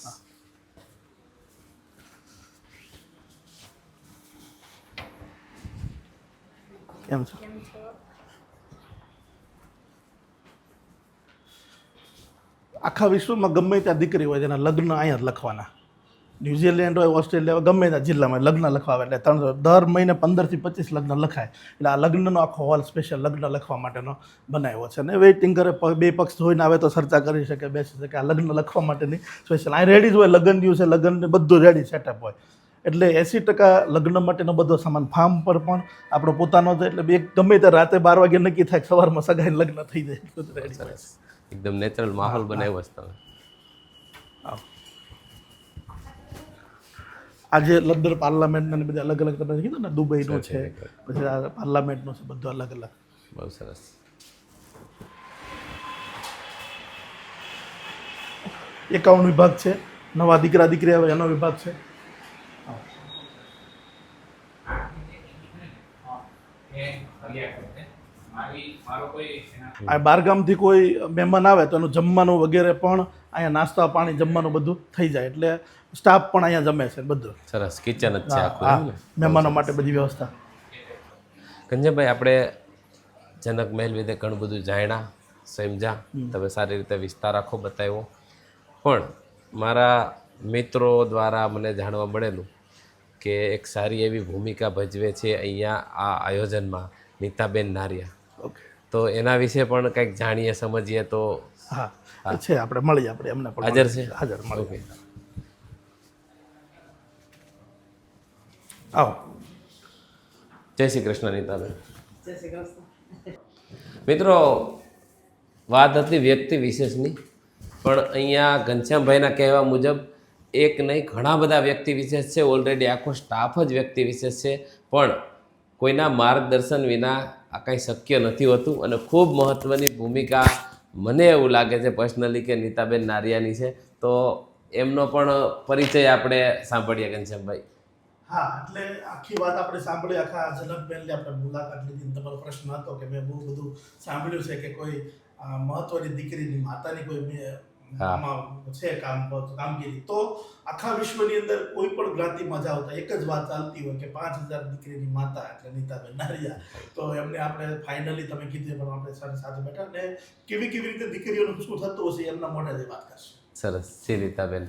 કેમ છે? આખા વિશ્વમાં ગમે ત્યાં દીકરી હોય તેના લગ્ન અહીંયા જ લખવાના. ન્યુઝીલેન્ડ હોય, ઓસ્ટ્રેલિયા હોય, ગમે ત્યાં જિલ્લામાં લગ્ન લખવા, એટલે દર મહિને 15 થી 25 લગ્ન લખાય. એટલે આ લગ્નનો આખો હોલ સ્પેશિયલ લગ્ન લખવા માટેનો બનાવ્યો છે. અને વેઇટિંગ કરે, 2 પક્ષ જોઈને આવે તો ચર્ચા કરી શકે, બેસી શકે. આ લગ્ન લખવા માટેની સ્પેશિયલ અહીં રેડી જ હોય. લગ્ન દિવસે લગ્ન બધું રેડી સેટઅપ હોય. એટલે 80% લગ્ન માટેનો બધો સામાન ફાર્મ પર પણ આપણો પોતાનો છે. એટલે એક ગમે તે રાતે 12 વાગે નક્કી થાય, સવારમાં સગાઈ લગ્ન થઈ જાય. બધું રેડી. સરસ. એકદમ નેચરલ માહોલ બનાવ્યો છે તમે. આજે લંડન પાર્લામેન્ટના બધા અલગ અલગ તમે કીધું ને, દુબઈનું છે, પછી આ પાર્લામેન્ટનું છે, બધું અલગ અલગ. બહુ સરસ. 51 વિભાગ છે. નવા દીકરા દીકરી આવે એનો વિભાગ છે. આ બહારગામથી કોઈ મહેમાન આવે તો એનું જમવાનું વગેરે પણ અહીંયા, નાસ્તા પાણી જમવાનું બધું થઈ જાય. એટલે સ્ટાફ પણ અહીંયા જમે છે બધું. સરસ. કિચન જ છે આખું. મહેમાનો માટે બધી વ્યવસ્થા. કંજનભાઈ, આપણે જનક મહેલ વિશે ઘણું બધું જાણ્યા, સમજ્યા. તમે સારી રીતે વિસ્તાર આખો બતાવ્યો. પણ મારા મિત્રો દ્વારા મને જાણવા મળેલું કે એક સારી એવી ભૂમિકા ભજવે છે અહીંયા આ આયોજનમાં નીતાબેન નારિયા. ઓકે. તો એના વિશે પણ કંઈક જાણીએ, સમજીએ તો. હા, છે. આપણે મળીએ, આપણે એમને પણ હાજર છે? હાજર મળીએ. ઓકે. આવો. જય શ્રી કૃષ્ણ નીતાબેન. જય શ્રી કૃષ્ણ. મિત્રો, વાત હતી વ્યક્તિ વિશેષની, પણ અહીંયા ઘનશ્યામભાઈના કહેવા મુજબ એક નહીં ઘણા બધા વ્યક્તિ વિશેષ છે. ઓલરેડી આખો સ્ટાફ જ વ્યક્તિ વિશેષ છે, પણ કોઈના માર્ગદર્શન વિના આ કંઈ શક્ય નથી હોતું. અને ખૂબ મહત્ત્વની ભૂમિકા મને એવું લાગે છે પર્સનલી કે નીતાબેન નારિયાની છે. તો એમનો પણ પરિચય આપણે સાંભળીએ. ઘનશ્યામભાઈ. હા, એટલે આખી વાત આપણે સાંભળી, આખા જનકબેનની આપણે મુલાકાત લીધી ને તમારો પ્રશ્ન હતો કે મેં બહુ બધું સાંભળ્યું છે કે કોઈ મહત્વની દીકરીની માતાની કોઈ હા. આમાં છે કામગીરી. તો આખા વિશ્વની અંદર કોઈ પણ જ્ઞાતિમાં જાઓ તો એક જ વાત ચાલતી હોય કે 5000 દીકરીની માતા એટલે નીતાબેન નારિયા. તો એમને આપણે ફાઇનલી તમે કીધું પણ આપણે સાથે બેઠા ને કેવી રીતે દીકરીઓનું શું થતું હશે એમના મોઢેથી વાત કરશું. સરસ છે નીતાબેન.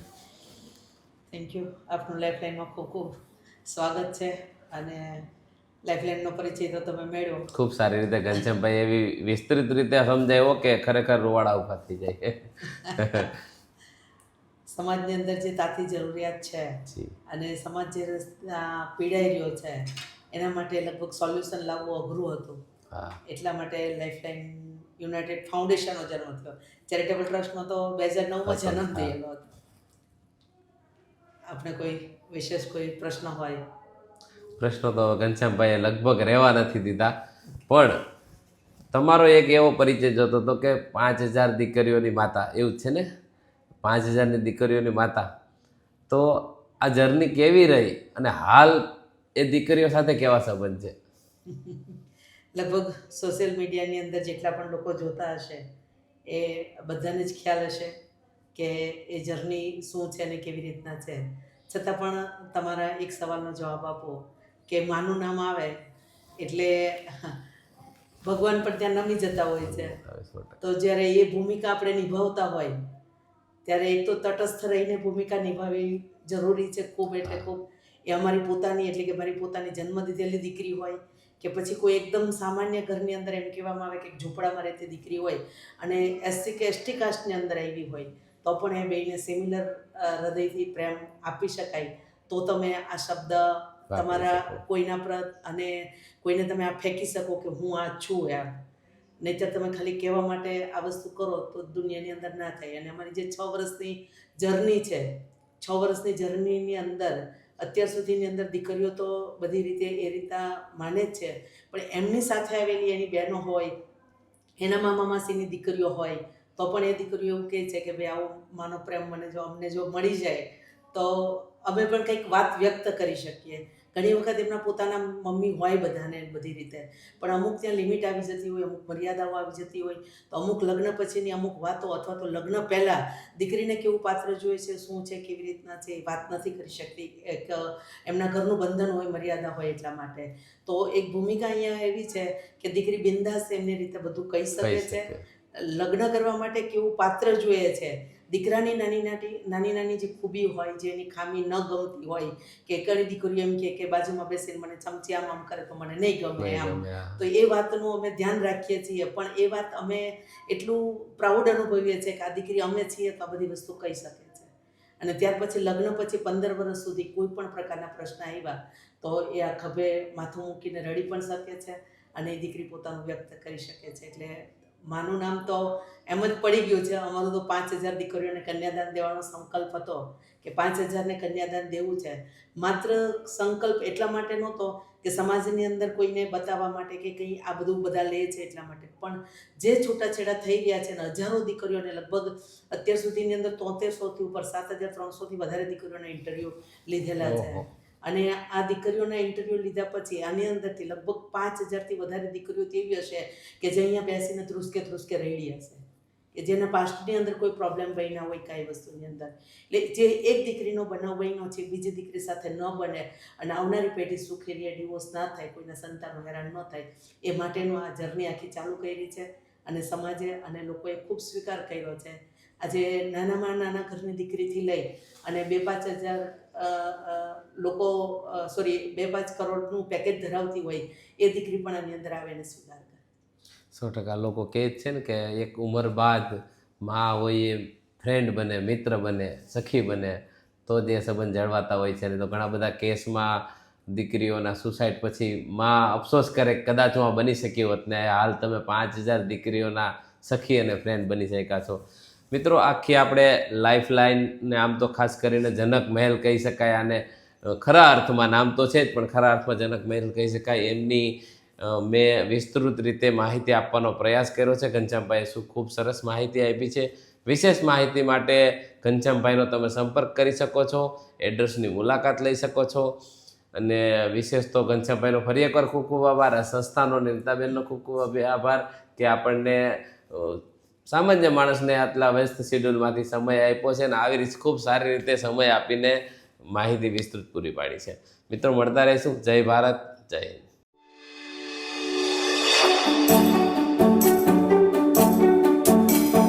Thank you. આપનું લાઈફલાઈનમાં ખૂબ ખૂબ સ્વાગત છે અને લાઈફલાઈનનો પરિચય તો તમે મેળવ્યો. ખૂબ સારી રીતે ઘનશ્યામભાઈ એવી વિસ્તૃત રીતે સમજાવ્યો કે ખરેખર રૂવાડા ઊભા થઈ જાય. સમાજની અંદર જે તાતી જરૂરિયાત છે જી. અને સમાજ જે પીડાઈ રહ્યો છે એના માટે લગભગ સોલ્યુશન લાવવું અઘરું હતું. હા. એટલા માટે લાઈફલાઈન યુનાઇટેડ ફાઉન્ડેશનનો જન્મ થયો. ચેરિટેબલ ટ્રસ્ટનો તો 2009માં જન્મ થયેલો હતો. આપણે કોઈ વિશેષ કોઈ પ્રશ્ન હોય? પ્રશ્નો તો ઘનશ્યામભાઈએ લગભગ રહેવા નથી દીધા, પણ તમારો એક એવો પરિચય જોતો હતો કે 5000 દીકરીઓની માતા, એવું જ છે ને? 5000ની દીકરીઓની માતા. તો આ જર્ની કેવી રહી અને હાલ એ દીકરીઓ સાથે કેવા સંબંધ છે? લગભગ સોશિયલ મીડિયાની અંદર જેટલા પણ લોકો જોતા હશે એ બધાને જ ખ્યાલ હશે કે એ જર્ની શું છે અને કેવી રીતના છે. છતાં પણ તમારા એક સવાલનો જવાબ આપો કે માનું નામ આવે એટલે ભગવાન પણ ત્યાં નમી જતા હોય છે. તો જ્યારે એ ભૂમિકા આપણે નિભાવતા હોય ત્યારે એક તો તટસ્થ રહીને ભૂમિકા નિભાવવી જરૂરી છે ખૂબ, એટલે ખૂબ. એ અમારી પોતાની એટલે કે મારી પોતાની જન્મ દીધેલી દીકરી હોય કે પછી કોઈ એકદમ સામાન્ય ઘરની અંદર એમ કહેવામાં આવે કે ઝૂંપડામાં રહેતી દીકરી હોય અને એસસી કે એસટી કાસ્ટની અંદર આવી હોય તો પણ એ બેયને સિમિલર હૃદયથી પ્રેમ આપી શકાય. તો તમે આ શબ્દ તમારા કોઈના પર અને કોઈને તમે આ ફેંકી શકો કે હું આ છું એમ. નહીંતર તમે ખાલી કહેવા માટે આ વસ્તુ કરો તો દુનિયાની અંદર ના થાય. અને અમારી જે 6 વર્ષની જર્ની છે, 6 વર્ષની જર્નીની અંદર અત્યાર સુધીની અંદર દીકરીઓ તો બધી રીતે એ રીતના માને જ છે, પણ એમની સાથે આવેલી એની બહેનો હોય, એના મામા માસીની દીકરીઓ હોય તો પણ એ દીકરીઓ એવું કહે છે કે ભાઈ આવો માનો પ્રેમ અમને જો મળી જાય તો અમે પણ કંઈક વાત વ્યક્ત કરી શકીએ. ઘણી વખત એમના પોતાના મમ્મી હોય બધાને બધી રીતે, પણ અમુક ત્યાં લિમિટ આવી જતી હોય, અમુક મર્યાદાઓ આવી જતી હોય, તો અમુક લગ્ન પછીની અમુક વાતો અથવા તો લગ્ન પહેલાં દીકરીને કેવું પાત્ર જોઈએ છે, શું છે, કેવી રીતના છે, એ વાત નથી કરી શકતી. એક એમના ઘરનું બંધન હોય, મર્યાદા હોય એટલા માટે. તો એક ભૂમિકા અહીંયા એવી છે કે દીકરી બિંદાસ એમની રીતે બધું કહી શકે છે. લગ્ન કરવા માટે કેવું પાત્ર જોઈએ છે, દીકરાની નાની જે ખૂબી હોય, જે એની ખામી ન ગમતી હોય, કે ઘણી દીકરીઓ એમ કે બાજુમાં બેસીને મને ચમચી આમ કરે તો મને નહીં ગમે આમ, તો એ વાતનું અમે ધ્યાન રાખીએ છીએ. પણ એ વાત અમે એટલું પ્રાઉડ અનુભવીએ છીએ કે આ દીકરી અમે છીએ તો આ બધી વસ્તુ કહી શકે છે. અને ત્યાર પછી લગ્ન પછી 15 વર્ષ સુધી કોઈ પણ પ્રકારના પ્રશ્ન આવ્યા તો એ આ ખભે માથું મૂકીને રડી પણ શકે છે અને એ દીકરી પોતાનું વ્યક્ત કરી શકે છે. એટલે માનું નામ તો એમ જ પડી ગયું છે. અમારું તો 5000 દીકરીઓને કન્યાદાન દેવાનો સંકલ્પ હતો કે 5000ને કન્યાદાન દેવું છે. માત્ર સંકલ્પ એટલા માટે નહોતો કે સમાજની અંદર કોઈને બતાવવા માટે કે કંઈ આ બધું બધા લે છે એટલા માટે, પણ જે છૂટાછેડા થઈ રહ્યા છે ને હજારો દીકરીઓને લગભગ અત્યાર સુધીની અંદર 7300થી ઉપર 7300થી વધારે દીકરીઓના ઇન્ટરવ્યૂ લીધેલા છે. અને આ દીકરીઓના ઇન્ટરવ્યૂ લીધા પછી આની અંદરથી લગભગ 5000થી વધારે દીકરીઓ તેવી હશે કે જે અહીંયા બેસીને ધ્રુસકે રેડી હશે, કે જેના પાસ્ટની અંદર કોઈ પ્રોબ્લેમ બન્યા હોય કાંઈ વસ્તુની અંદર. એટલે જે એક દીકરીનો બનાવ બન્યો છે બીજી દીકરી સાથે ન બને અને આવનારી પેઢી સુખી રહે, ડિવોર્સ ના થાય, કોઈના સંતાનો હેરાન ન થાય, એ માટેનું આ જર્ની આખી ચાલુ કરી છે. અને સમાજે અને લોકોએ ખૂબ સ્વીકાર કર્યો છે. આજે નાનામાં નાના ઘરની દીકરીથી લઈ અને 2-5 કરોડનું પેકેજ ધરાવતી હોય એ દીકરી પણ આની અંદર આવે ને સ્વીકાર કરે. 100% લોકો કહે જ છે ને કે એક ઉંમર બાદ માં હોય એ ફ્રેન્ડ બને, મિત્ર બને, સખી બને તો જ એ સંબંધ જળવાતા હોય છે. અને તો ઘણા બધા કેસમાં દીકરીઓના સુસાઇડ પછી માં અફસોસ કરે કદાચ હું બની શકી હોત ને હાલ તમે 5000 દીકરીઓના સખી અને ફ્રેન્ડ બની શક્યા છો. મિત્રો, આખી આપણે લાઈફલાઈનને આમ તો ખાસ કરીને જનક મહેલ કહી શકાય, અને ખરા અર્થમાં નામ તો છે જ પણ ખરા અર્થમાં જનક મહેલ કહી શકાય, એમની મેં વિસ્તૃત રીતે માહિતી આપવાનો પ્રયાસ કર્યો છે. ઘનશ્યામભાઈએ શું ખૂબ સરસ માહિતી આપી છે. વિશેષ માહિતી માટે ઘનશ્યામભાઈનો તમે સંપર્ક કરી શકો છો, એડ્રેસની મુલાકાત લઈ શકો છો. અને વિશેષ તો ઘનશ્યામભાઈનો ફરી એકવાર ખૂબ ખૂબ આભાર. આ સંસ્થાનો નીતાબેનનો ખૂબ ખૂબ આભાર કે આપણને સામાન્ય માણસને આટલા વ્યસ્ત શેડ્યુલમાંથી સમય આપ્યો છે અને આવી રીતે ખૂબ સારી રીતે સમય આપીને માહિતી વિસ્તૃત પૂરી પાડી છે. મિત્રો મળતા રહીશું. જય ભારત, જય હિન્દ.